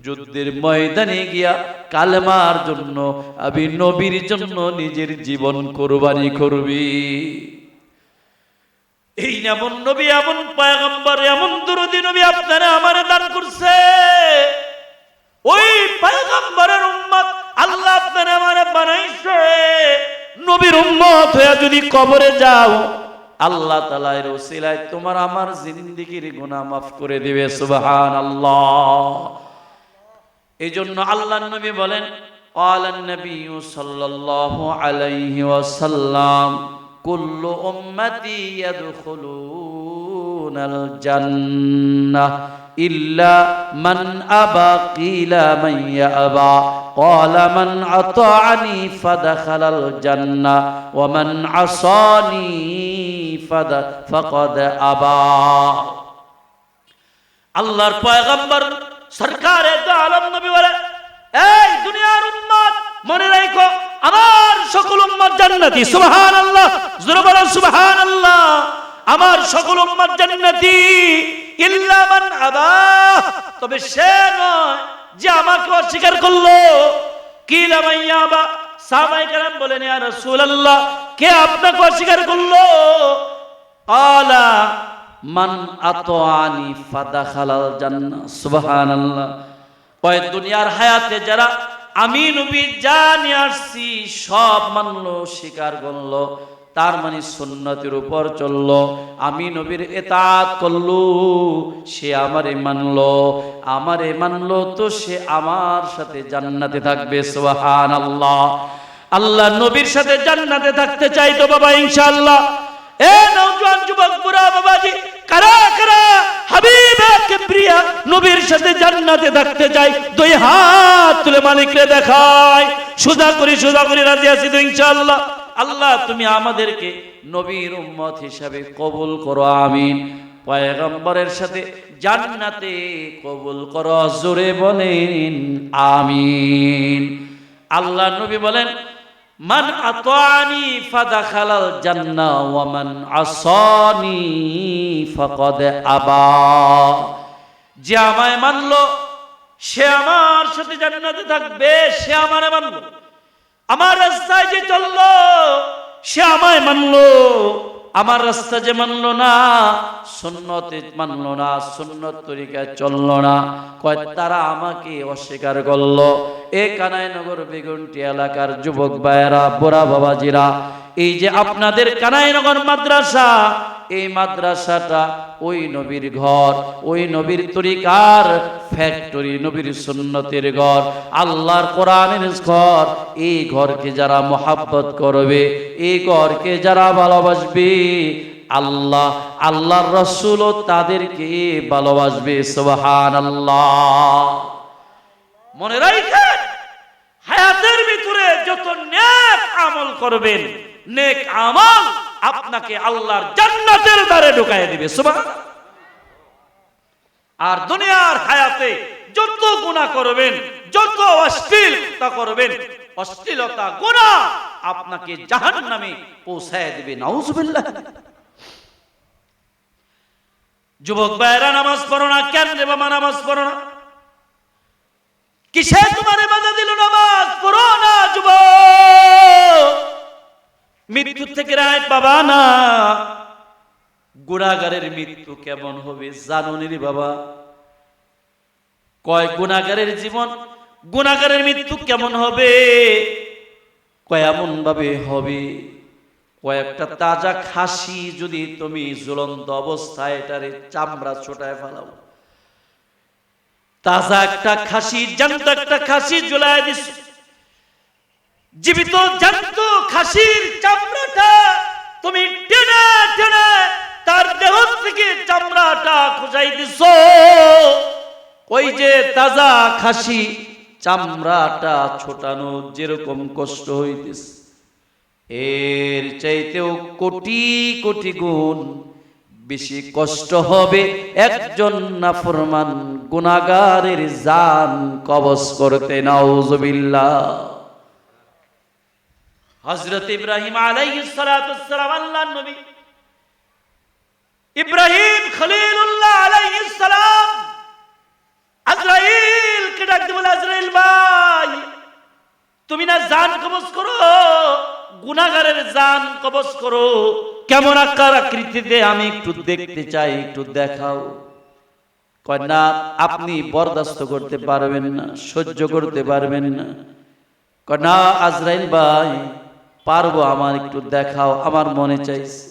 যুদ্ধের ময়দানে গিয়া কালেমার জন্য, আমি নবীর জন্য নিজের জীবন কোরবানি করবি। এই এমন নবী, এমন পয়গম্বর, এমন দরদি নবী আপনারা আমারে দান করছে। ওই পয়গম্বরের উম্মত আল্লাহ আপনারা আমারে বানাইছে। নবীর উম্মত হয়ে যদি কবরে যাও, আল্লাহ তাআলা এর ওসিলায় তোমার আমার জিন্দেগীর গুনাহ মাফ করে দিবে। সুবহানাল্লাহ। এইজন্য আল্লাহর নবী বলেন, ক্বালান নবী সাল্লাল্লাহু আলাইহি ওয়াসাল্লাম কুল্লু উম্মতি ইয়াদখুলুনাল জান্নাহ ইল্লা মান আবা, কিলা মান ইয়াবা, ক্বালা মান আতাআনি ফাদাখালাল জান্নাহ ওয়া মান আসানি ফাকাদ আবা। আল্লাহর পয়গম্বর সরকারে দু আলম নবী বলে, এই দুনিয়ার উম্মত মনে রাখো, আমার সকল উম্মত জান্নাতি। সুবহানাল্লাহ, জোরে বলেন সুবহানাল্লাহ। আমার সকল উম্মত জান্নাতি ইল্লা মান আবা, তবে সে নয় যে আমাকে অস্বীকার করলো। কিলা মান ইয়াবা, সাহাবায়ে কেরাম বলেন ইয়া রাসূলুল্লাহ, কে আপনাকে অস্বীকার করলো? ক্বালা মান আতাআনি ফাদাখালাল জান্নাহ। সুবহানাল্লাহ। ওই দুনিয়ার হায়াতে যারা আমি নবী যা নিয়ে আসছি সব মানলো, স্বীকার করলো, তার মানে সুন্নতের উপর চললো, আমি নবীর ইতাআত করলো, সে আমারে মানলো, তো সে আমার সাথে জান্নাতে থাকবে। সুবহানাল্লাহ। আল্লাহ নবীর সাথে জান্নাতে থাকতে চাই তো বাবা ইনশাআল্লাহ। এ নওজোয়ান যুবক বুড়া বাবাজি, কারা কারা হাবিবে কিবরিয়া নবীর সাথে জান্নাতে থাকতে চাই? দুই হাত তুলে মালিকরে দেখায়, সোজা করি রাজি আছি তো ইনশাআল্লাহ। আল্লাহ তুমি আমাদেরকে নবীর উম্মত হিসাবে কবুল করো, আমিন। পয়গম্বরের সাথে জান্নাতে কবুল করো, জোরে বলেন আমিন। আল্লাহ নবী বলেন, মান আতাআনি ফাদাখালাল জান্নাহ ওয়া মান আসানি ফাকাদ আবা। যে আমায় মানলো সে আমার সাথে জান্নাতে থাকবে, সে আমারে মানলো। আমার রাস্তায় যে চললো সে আমায় মানলো, আমার রাস্তা যে মানলো না, সুন্নতে মানলো না, সুন্নত তরিকায় চললো না, কয় তারা আমাকে অস্বীকার করলো। এ কানাইনগর বেগুনটি এলাকার যুবক ভাইয়েরা, বুড়া বাবাজিরা, এই যে আপনাদের কানাইনগর মাদ্রাসা, এই মাদ্রাসাটা ওই নবীর ঘর, ওই নবীর তরিকার ফ্যাক্টরি, নবীর সুন্নতের ঘর, আল্লাহর কোরআনের ঘর। এই ঘরকে যারা মোহাব্বত করবে, এই ঘরকে যারা ভালোবাসবে, আল্লাহ, আল্লাহর রাসূলও তাদেরকে ভালোবাসবে। সুবহানাল্লাহ। মনে রাখবেন, হায়াতের ভিতরে যত নেক আমল করবেন, নেক আমল আপনাকে আল্লাহর জান্নাতের দ্বারে ঢুকায় দিবে। সুবহানাল্লাহ। আর দুনিয়ার হায়াতে যত গুনাহ করবেন, যত অশ্লীলতা করবেন, অশ্লীলতা গুনাহ আপনাকে জাহান্নামে পৌঁছায় দিবে। নাউজুবিল্লাহ। যুবক ভাইরা, নামাজ পড়ো না কেন রে বাবা? নামাজ পড়ো না কিসে তোমারে বাধা দিল? নামাজ পড়ো না যুবক, মৃত্যু থেকে রেহাই পাবা না। গুনাহগারের মৃত্যু কেমন হবে জানুনি রে বাবা? কয় গুনাহগারের জীবন, গুনাহগারের মৃত্যু কেমন হবে? কয় এমন ভাবে হবে, কয়েকটা তাজা খাসি যদি তুমি ঝুলন্ত অবস্থায় এটারে চামড়া ছোটায় ফেলাও, তাজা একটা খাসি, জ্যান্ত একটা খাসি ঝুলায় দিস, জীবিত জ্যান্ত খাসির চামড়াটা তুমি টেনে টেনে তার দেহ থেকে চামড়াটা খোঁজাই দিছ, ওই যে তাজা খাসি চামড়াটা ছোটানো যেরকম কষ্ট হইতেছে, এর চাইতেও কোটি কোটি গুণ বেশি কষ্ট হবে একজন নাফরমান গুনাহগারের জান কবজ করতে। নাউজুবিল্লাহ। হযরত ইব্রাহিম আলাইহিস সালাতুস সালাম, আল্লাহর নবী ইব্রাহিম খলিলুল্লাহ আলাইহিস সালাম আজরাইল কে ডাক দিয়ে বলে, আজরাইল ভাই, তুমি না জান কবজ করো, গুনাহগারের জান কবজ করো, কেমন আকার আকৃতিতে আমি একটু দেখতে চাই, একটু দেখাও। কয় না, আপনি বরদাস্ত করতে পারবেন না, সহ্য করতে পারবেন না। কয় না আজরাইল ভাই, পারবো, আমার একটু দেখাও, আমার মনে চাইছে।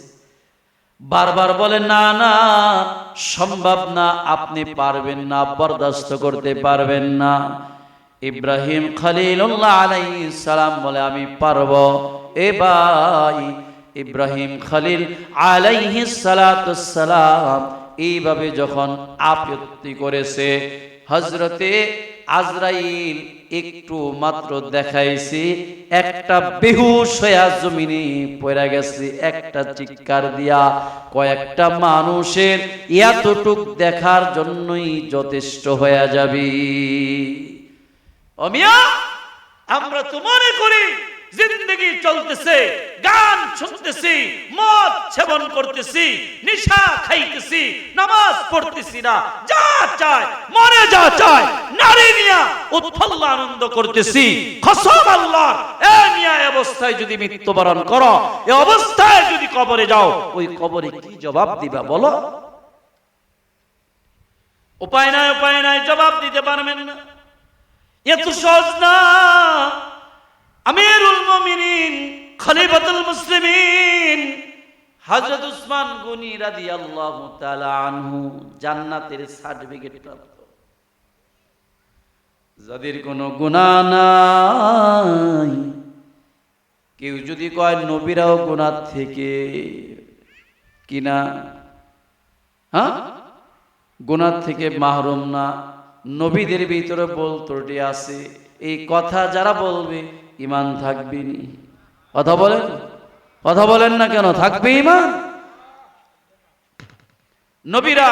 বারবার বলে না না, সম্ভব না, আপনি পারবেন না, বরদাস্ত করতে পারবেন না। ইব্রাহিম খলিলুল্লাহ আলাইহিস সালাম বলে, আমি পারবো। এ ভাই, ইব্রাহিম খলিল আলাইহিস সালাতুস সালাম এইভাবে যখন আপত্তি করেছে, হযরতে আজরাইল একটু মাত্র দেখাইছে, একটা বেহুশ হয়ে জমিনে পড়ে গেছে, একটা চিৎকার দিয়া কয়েকটা মানুষের এতটুক দেখার জন্যই যথেষ্ট হয়ে যাবে। ও মিয়া, আমরা তো মনে করি জিন্দেগি চলতেছে, গান শুনতেছি, মদ সেবন করতেছি, নেশা খাইতেছি, নামাজ পড়তেছি না, যা চায় মনে যা চায় নারী নিয়া উৎফুল্ল আনন্দ করতেছি। কসম আল্লাহ, এই নিয়া অবস্থায় যদি মৃত্যুবরণ করো, এই অবস্থায় যদি কবরে যাও, ওই কবরে কি জবাব দিবা বলো? উপায় নাই, উপায় নাই, জবাব দিতে পারবেন না। এত সহজ না। আমিরুল মুমিনিন খলিফাতুল মুসলিমিন হযরত উসমান গনি রাদিয়াল্লাহু তাআলা আনহু জান্নাতের সার্টিফিকেট প্রাপ্ত। যাদের কোনো গুনাহ নাই, কেউ যদি কয় নবীরাও গুনাহ থেকে কিনা, হ্যাঁ, গুনাহ থেকে মাহরুম না, নবীদের ভিতরে ভুল ত্রুটি আছে, এই কথা যারা বলবে ঈমান থাকবে নি? কথা বলেন, কথা বলেন না কেন? থাকবে ঈমান? নবীরা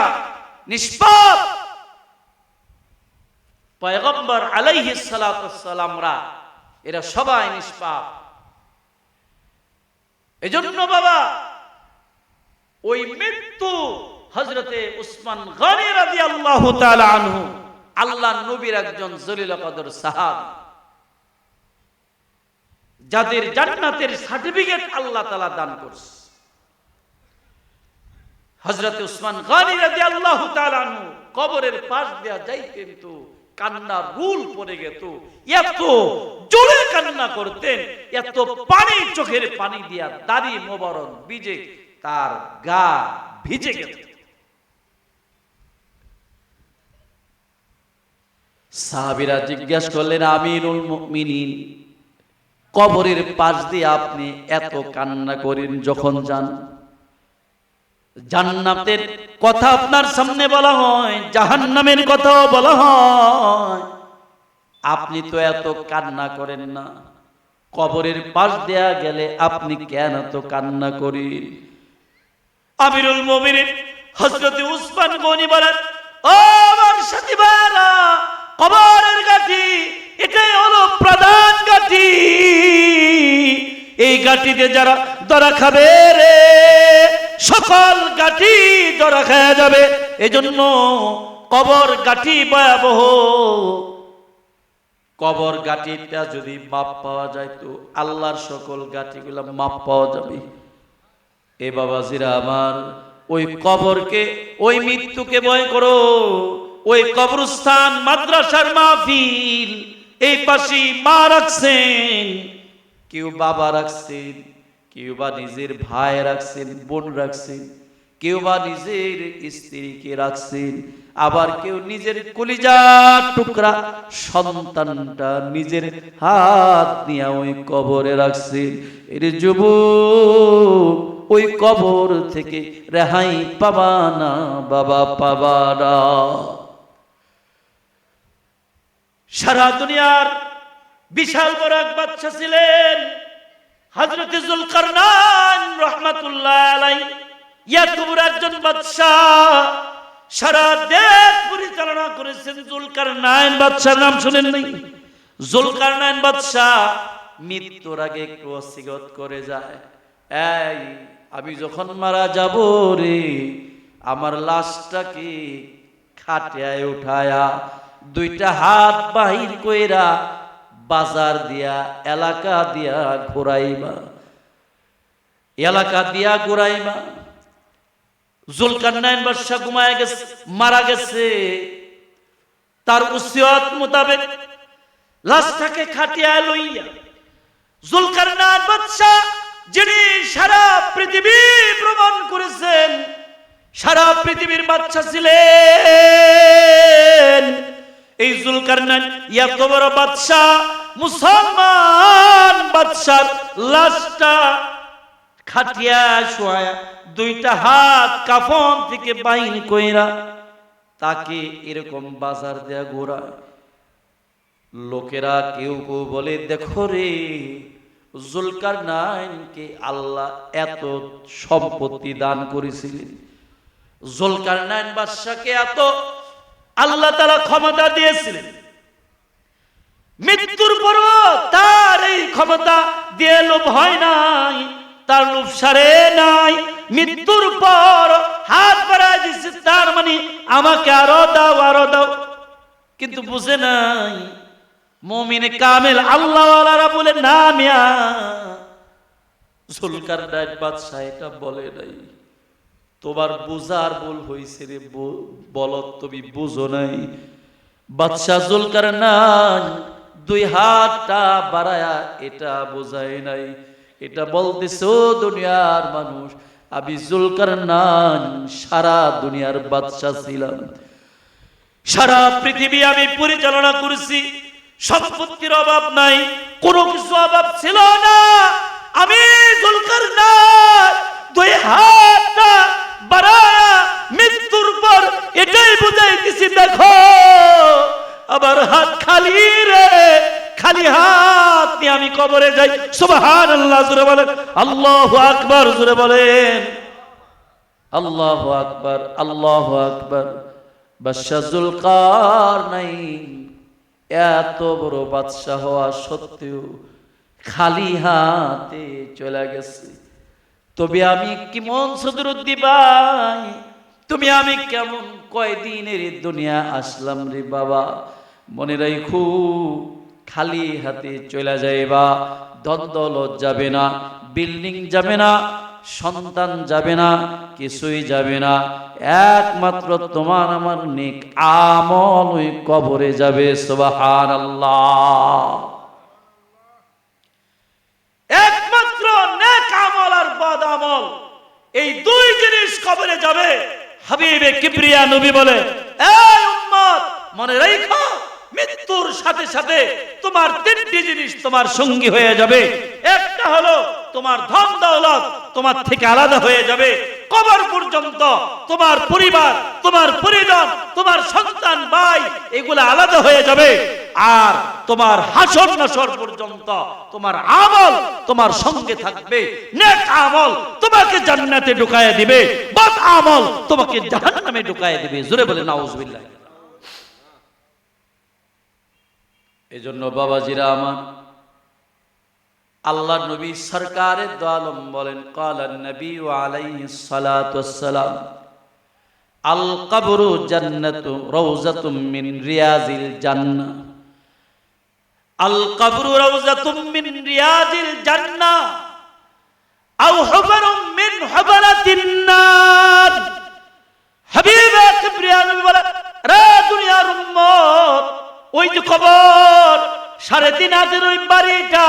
নিষ্পাপ, পয়গম্বর আলাইহিস সালাতুস সালামরা এরা সবাই নিষ্পাপ। এজন্য বাবা, ওই মৃত্যু হযরতে উসমান গনি রাদিয়াল্লাহু তাআলা আনহু, আল্লাহর নবীর একজন জলিল কদর সাহাবী, যাদের জান্নাতের সার্টিফিকেট আল্লাহ তাআলা দান করছে। হযরত উসমান গনি রাদিয়াল্লাহু তাআলা আনহু কবরের পাশ দেয়া যাইতেন তো কান্না রুল পড়ে যেত, এত জোরে কান্না করতেন, এত পানি চোখের পানি দিয়া দাড়ি মোবারক ভিজে তার গা ভিজে গেল। সাহাবীরা জিজ্ঞাসা করলেন, আমিরুল মুমিনিন, কবরের পাশ দিয়ে আপনি এত কান্না করেন যখন যান? জান্নাতের কথা আপনার সামনে বলা হয়, জাহান্নামের কথাও বলা হয়, আপনি তো এত কান্না করেন না, কবরের পাশ দেয়া গেলে আপনি কেন এত কান্না করেন? আমিরুল মুমিনিন হযরত উসমান গনি বলেন, ও আমার সাথী ভাইরা, কবরের গাঠি এটাই হলো প্রধান গাঠি, এই গাঠিতে যারা ধরা খাবে রে, সকল গাঠি ধরা খাওয়া যাবে। এজন্য কবর গাঠি ভয়াবহ। কবর গাঠিটা যদি মাপ পাওয়া যায় তো আল্লাহর সকল গাঠিগুলো মাপ পাওয়া যাবে। এ বাবাজিরা আমার, ওই কবরকে, ওই মৃত্যুকে ভয় করো। ওই কবরস্থান মাদ্রাসার মাহফিল, এই পাশে মা রাখছেন, কেউ বাবা রাখছেন, কেউ বা নিজের ভাই রাখছেন, বোন রাখছেন, কেউ বা নিজের স্ত্রীকে রাখছেন, আবার কেউ নিজের কলিজার টুকরা সন্তানটা নিজের হাত নিয়ে ওই কবরে রাখছেন। এর যুবক, ওই কবর থেকে রেহাই পাবা না বাবা, পাবা না। সারা দুনিয়ার বিশাল বড় এক বাদশা ছিলেন হযরত যুলকারনাইন রাহমাতুল্লাহ আলাইহি। এত বড় একজন বাদশা, সারা দেশ পরিচালনা করেছেন যুলকারনাইন বাদশার নাম শুনেন নাই? যুলকারনাইন বাদশা মৃত্যুর আগে একটু ওসিয়ত করে যায়, এই আমি যখন মারা যাব রে, আমার লাশটাকে খাটিয়ায় উঠায়া দুইটা হাত বাহির কইরা বাজার দিয়া এলাকা দিয়া ঘুরাইবা, এলাকা দিয়া ঘুরাইবা। যুলকারনাইন বাদশা ঘুমায় গেছে, মারা গেছে, তার ওসিয়ত মোতাবেক লাশটাকে খাটিয়ায় লইয়া যুলকারনাইন বাদশা, যিনি সারা পৃথিবী ভ্রমণ করেছেন, সারা পৃথিবীর বাদশা ছিলেন, এই যুলকারনাইন এত বড় বাদশা, মুসলমান বাদশার লাশটা খাটিয়া শোয়া দুইটা হাত কাফন থেকে বাইর কইরা তাকে এরকম বাজার দেয়া ঘোরায়। লোকেরা কেউ কেউ বলে, দেখো রে, যুলকারনাইনকে আল্লাহ এত সম্পত্তি দান করেছিলেন, যুলকারনাইন বাদশাকে এত আল্লাহ তাআলা ক্ষমতা দিয়েছিলেন, মৃত্যুর পরও তার এই ক্ষমতা দিয়ে লোভ হয় নাই, তার লোভ সারে নাই। মৃত্যুর পর হাত বাড়ায় দিচ্ছে, তার মানে আমাকে আরো দাও, আরো দাও। কিন্তু বুঝে নাই মুমিন কামেল আল্লাহওয়ালারা বলে, না মিয়া, যুলকারনাইন বাদশা এটা বলে নাই, তোমার বুঝার ভুল হইছে রে, বলো তুমি বুঝো নাই। বাদশা যুলকারনাইন দুই হাতটা বাড়ায়া এটা বোঝায় নাই, এটা বলতেছে, ও দুনিয়ার মানুষ, আমি যুলকারনাইন সারা দুনিয়ার বাদশা ছিলাম, সারা পৃথিবী আমি পরিচালনা করেছি, সম্পত্তির অভাব নাই, কোনো কিছু অভাব ছিল না। আমি যুলকারনাইন দুই হাতটা বাড়ায়া মৃত্যুর পর এটাই বুঝাইতেছি, দেখো আবার হাত খালি রে, খালি হাত নিয়ে আমি কবরে যাই। সুবহানাল্লাহ জোরে বলেন, আল্লাহু আকবার জোরে বলেন, আল্লাহু আকবার, আল্লাহু আকবার। বাদশা যুলকারনাইন এত বড় বাদশা হওয়া সত্ত্বেও খালি হাতে চলে গেছে। তবে আমি কেমন সদরুদ্দি ভাই, তুমি আমি কেমন কয়দিনের দুনিয়া আসলাম রে বাবা, মনে রাখো খালি হাতে চলে যাইবা, ধন দৌলত যাবে না, বিল্ডিং যাবে না, সন্তান যাবে না, কিছুই যাবে না, একমাত্র তোমার আমার নেক আমল ওই কবরে যাবে। সুবহানাল্লাহ। একমাত্র নেক আমল আর বদ আমল, এই দুই জিনিস কবরে যাবে। হাবিবে কিবরিয়া নবী বলে, এই উম্মত মনে রাখো, মৃত্যুর সাথে সাথে তোমার তিনটি জিনিস তোমার সঙ্গী হয়ে যাবে। একটা হলো তোমার ধন দৌলত তোমার থেকে আলাদা হয়ে যাবে, কবর পর্যন্ত তোমার পরিবার, তোমার পরিজন, তোমার সন্তান, ভাই এগুলো আলাদা হয়ে যাবে। আর তোমার হাসর নাসর পর্যন্ত তোমার আমল তোমার সঙ্গে থাকবে। নেক আমল তোমাকে জান্নাতে ঢুকায় দিবে, বদ আমল তোমাকে জাহান্নামে ঢুকায় দিবে। জোরে বলে নাউজুবিল্লাহ। এজন্য বাবাজিরা আমার, আল্লাহ নবী সরকারে দো আলম বলেন, ক্বালান নবী আলাইহিস সালাতু ওয়াসসালাম, আল কবরু জান্নাতু রাউযাতুম মিন রিয়াজিল জান্নাহ, আল কবরু রাউযাতুম মিন রিয়াজিল জান্নাহ আও হুফরুম মিন হুফরাতিন নার। হাবিবে কিবরিয়া নবী বলেন, রে দুনিয়ার উম্মত, ওই যে কবর 3.5 হাতের ওই বাড়িটা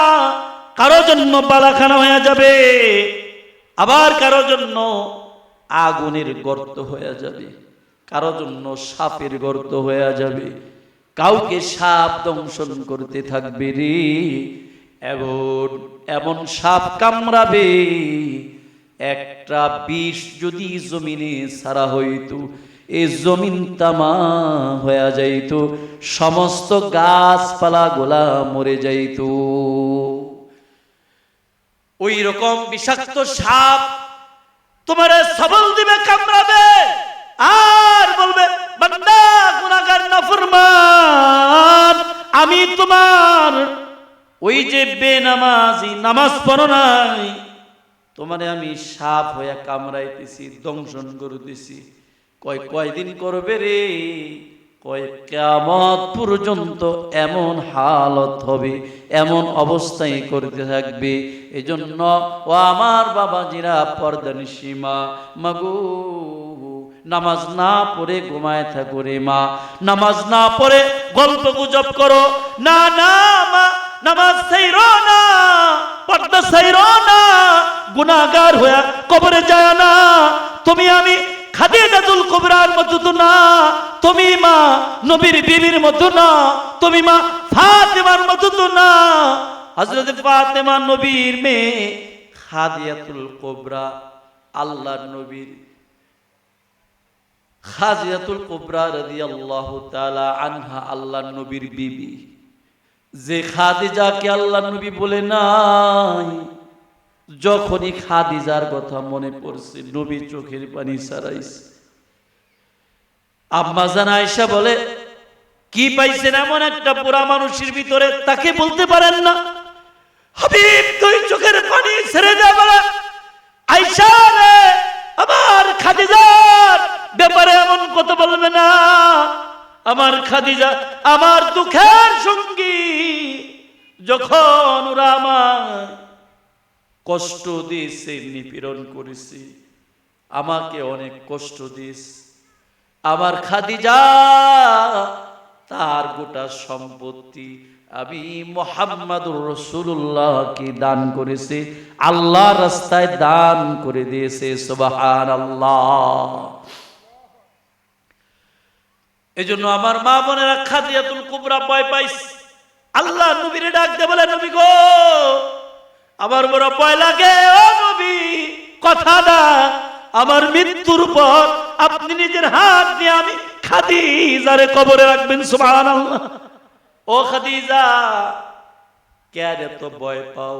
কারো জন্য বালাখানা হয়ে যাবে, আবার কারো জন্য আগুনের গর্ত হয়ে যাবে, কারো জন্য সাপের গর্ত হয়ে যাবে। কাউকে সাপ দংশন করতে থাকবে রে, এমন সাপ কামড়াবে, একটা বিষ যদি জমিনে ছাড়া হইতো, এই জমিন তামা হয়ে যাইতো, সমস্ত গাছপালা গোলা মরে যাইতো। ওই রকম বিষাক্ত সাপ তোমার সবল দিবে, কামড়াবে, আর বলবে, বান্দা গুনাহগার নাফরমান, আমি তোমার ওই যে বেনামাজি, নামাজ পড়ো নাই, তোমারে আমি সাপ হয়ে কামড়াইতেছি, দংশন করতেছি। কয়দিন করবে রে? কিয়ামত পর্যন্ত এমন হালত হবে, এমন অবস্থায় করতে থাকবে। এজন্য ও আমার বাবাজিরা, পর্দানিশি মা, মাগো নামাজ না পড়ে ঘুমায় থাকো রে মা, নামাজ না পড়ে গল্প গুজব করো না, না মা, নামাজ ছাইরো না, পর্দা ছাইরো না, গুনাহগার হয়ে কবরে যায় না। তুমি আমি খাদিজাতুল কুবরার মতো তো না, তুমি মা নবীর বিবির মতো না, তুমি মা ফাতেমার মতো তো না। হযরত ফাতেমা নবীর মেয়ে, খাদিজাতুল কুবরা আল্লাহর নবীর, খাদিজাতুল কুবরা রাদিয়াল্লাহু তাআলা আনহা আল্লাহর নবীর বিবি। যে খাদিজাকে আল্লাহর নবী বলে নাই, যখনই খাদিজার কথা মনে পড়ছে নবী চোখের পানি ছাড়াইছে। আম্মা জান আয়েশা বলে, কি পাইছেন এমন একটা পুরা মানুষের ভিতরে, তাকে বলতে পারেন না? হাবিব তুই চোখের পানি ছেড়ে দে বলে, আয়েশা রে, আমার খাদিজার ব্যাপারে এমন কথা বলবে না। আমার খাদিজা আমার দুঃখের সঙ্গী, যখন ওরা আমার কষ্ট দিয়েছে, নিপীড়ন করেছে, আমাকে অনেক কষ্ট দিয়েছে, আমার খাদিজা তার গোটা সম্পত্তি আমি মুহাম্মাদুর রাসূলুল্লাহকে দান করেছে, আল্লাহর রাস্তায় দান করে দিয়েছে। সুবহানাল্লাহ। এজন্য আমার মা বোনেরা, খাদিজাতুল কুবরা ভয় পাইছে, আল্লাহ নবীরে ডাক দে বলে, নবী গো আমার বড় ভয় লাগে, ও নবী কথা দা, আমার মৃত্যুর পর আপনি নিজের হাত দিয়ে আমি খাদিজারে কবরে রাখবেন। সুবহানাল্লাহ। ও খাদিজা, কেন এত ভয় পাও?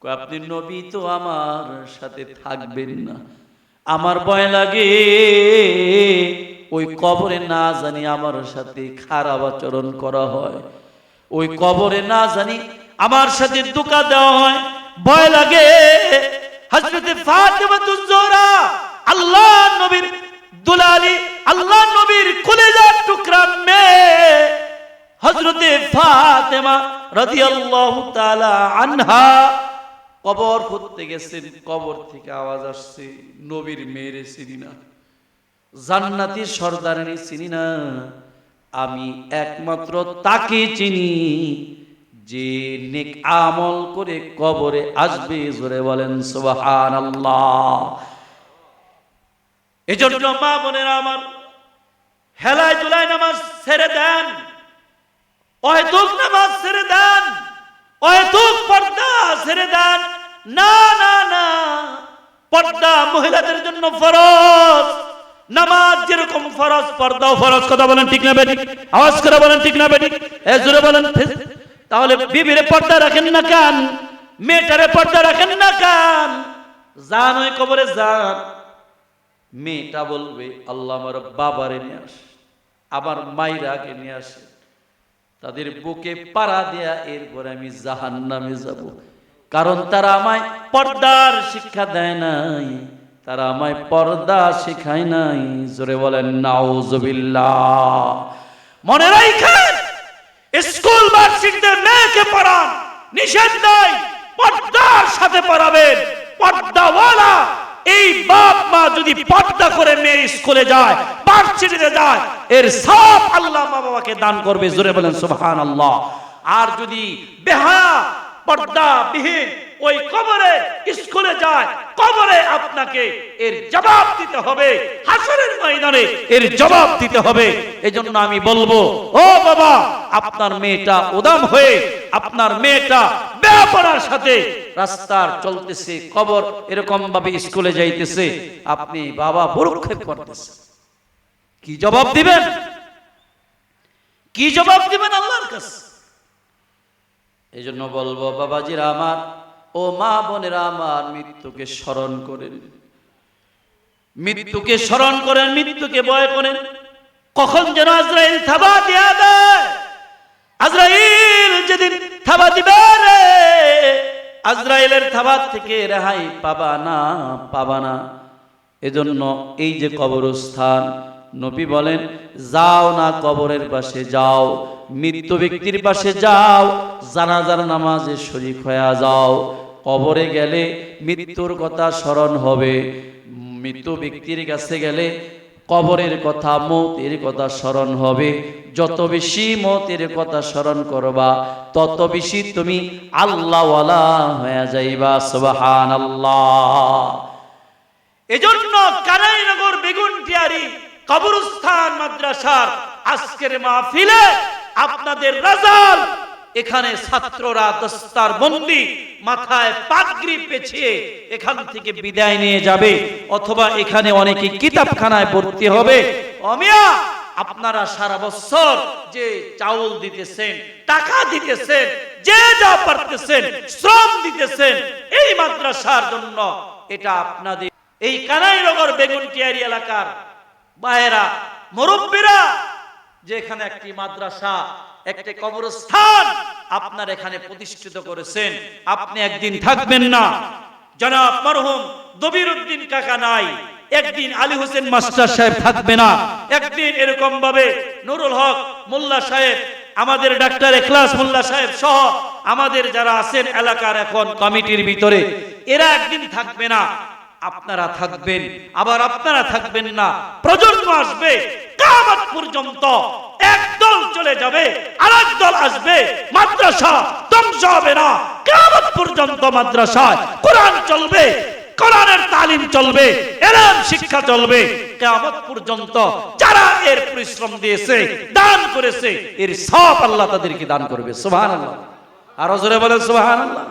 আপনি নবী তো আমার সাথে থাকবেন না, আমার ভয় লাগে ওই কবরে না জানি আমার সাথে খারাপ আচরণ করা হয়, ওই কবরে না জানি আমার সাথে ধোঁকা দেওয়া হয়, ভয় লাগে। হযরত ফাতেমাতুজ জোহরা আল্লাহ নবীর দুলালি, আল্লাহ নবীর কলিজার টুকরা মেয়ে, হযরতে ফাতেমা রাদিয়াল্লাহু তাআলা আনহা কবর খুঁড়তে গেছেন, কবর থেকে আওয়াজ আসছে, নবীর মেয়েরে চিনি না, জান্নাতি সর্দারিনী চিনি না, আমি একমাত্র তাকে চিনি যে নেক আমল করে কবরে আসবে। জোরে বলেন সুবহানাল্লাহ। এজন্য মা বোনেরা আমার, হেলায় দুলায় নামাজ ছেড়ে দেন, অহেতুক নামাজ ছেড়ে দেন, অহেতুক পর্দা ছেড়ে দেন। না না না, পর্দা মহিলাদের জন্য ফরজ, নামাজ যেরকম ফরজ পর্দাও ফরজ। কথা বলেন ঠিক না বেঠিক? আওয়াজ করে বলেন ঠিক না বেঠিক? জোরে বলেন। তাহলে বিবিরে পর্দা রাখেন না কেন? মেয়েটারে পর্দা রাখেন না কেন? যান ওই কবরে যান, মেয়েটা বলবে আল্লাহ আমার বাবারে নিয়ে আস, আমার মাইরাকে নিয়ে আসে, তাদের বুকে পাড়া দেয়া, এরপরে আমি জাহান্নামে যাব। কারণ তারা আমায় পর্দার শিক্ষা দেয় নাই, তারা আমায় পর্দা শেখায় নাই। জোরে বলেন নাউজুবিল্লাহ। মনে রাখেন, স্কুল ভার্সিটিতে মেয়েকে পড়ান, নিষেধ নাই, পর্দার সাথে পড়াবেন, পর্দাওয়ালা। এই বাপ মা যদি পর্দা করে মেয়ে স্কুলে যায়, ভার্সিটিতে যায়, এর সব আল্লাহ মা বাবাকে দান করবে। জোরে বলেন সুবহানাল্লাহ। আর যদি বেহায়া পর্দা বিহীন ওই কবরে স্কুলে যায়, কবরে আপনাকে এর জবাব দিতে হবে, হাসরের ময়দানে এর জবাব দিতে হবে। এজন্য আমি বলবো, ও বাবা, আপনার মেয়েটা উদাম হয়ে, আপনার মেয়েটা বেপরার সাথে রাস্তার চলতেছে, কবর এরকম ভাবে স্কুলে যাইতেছে, আপনি বাবা ভ্রুক্ষেপ করতেছেন, কি জবাব দিবেন? কি জবাব দিবেন আল্লাহর কাছে? এই জন্য বলবো, বাবাজিরা আমার, ও মা বোনেরা আমার, মৃত্যুকে স্মরণ করেন, মৃত্যুকে স্মরণ করেন, মৃত্যুকে ভয় করেন। কখন যেন আজরাইল থাবা দিয়া দেয়, আজরাইল যেদিন থাবা দিবে রে, আজরাইলের থাবা থেকে রেহাই পাবা না, পাবা না। এজন্য এই যে কবরস্থান, নবী বলেন যাও না কবরের পাশে যাও, মৃত্যু ব্যক্তির পাশে যাও, জানাজার নামাজে শরীক হয়ে যাও। কবরে গেলে মৃত্যুর কথা স্মরণ হবে, মৃত্যু ব্যক্তির কাছে গেলে কবরের কথা, মৌতের কথা স্মরণ হবে। যত বেশি মৌতের কথা স্মরণ করবা, তত বেশি তুমি আল্লাহওয়ালা হয়ে যাইবা। সুবহানাল্লাহ। এজন্য কানাইনগর বেগুনটিয়ারি কবরস্থান মাদ্রাসার আজকের মাহফিলে আপনাদের রাজাল, এখানে ছাত্ররা দস্তার বন্দি, মাথায় পাগড়ি পেঁচিয়ে এখান থেকে বিদায় নিয়ে যাবে, অথবা এখানে অনেকে কিতাবখানায় ভর্তি হবে। অমিয়া, আপনারা সারা বছর যে চাউল দিতেছেন, টাকা দিতেছেন, যে যা পারতেছেন, শ্রম দিতেছেন এই মাদ্রাসার জন্য, এটা আপনাদের এই কানাইনগর বেগুনটিয়ারি এলাকার ভাইয়েরা, মুরব্বীরা, যে এখানে একটি মাদ্রাসা, একটি কবরস্থান আপনার এখানে প্রতিষ্ঠিত করেছেন, আপনি একদিন থাকবেন না। জনাব মরহুম দবির উদ্দিন কাকা নাই, একদিন আলী হোসেন মাস্টার সাহেব থাকবে না, একদিন এরকম ভাবে নুরুল হক মোল্লা সাহেব, আমাদের ডাক্তার এখলাস মোল্লা সাহেব সহ আমাদের যারা আছেন এলাকার এখন কমিটির ভিতরে, এরা একদিন থাকবে না। আপনারা থাকবেন, আবার আপনারা থাকবেন না। প্রজন্ম আসবে, কিয়ামত পর্যন্ত একদল চলে যাবে, আরেক দল আসবে, মাদ্রাসা ধ্বংস হবে না। কিয়ামত পর্যন্ত মাদ্রাসায় কোরআন চলবে, কোরআনের তালিম চলবে, ইলম শিক্ষা চলবে। কিয়ামত পর্যন্ত যারা এর পরিশ্রম দিয়েছে, দান করেছে, এর সব আল্লাহ তাদেরকে দান করবে। সুবহানাল্লাহ। আর জোরে বলেন সুবহানাল্লাহ।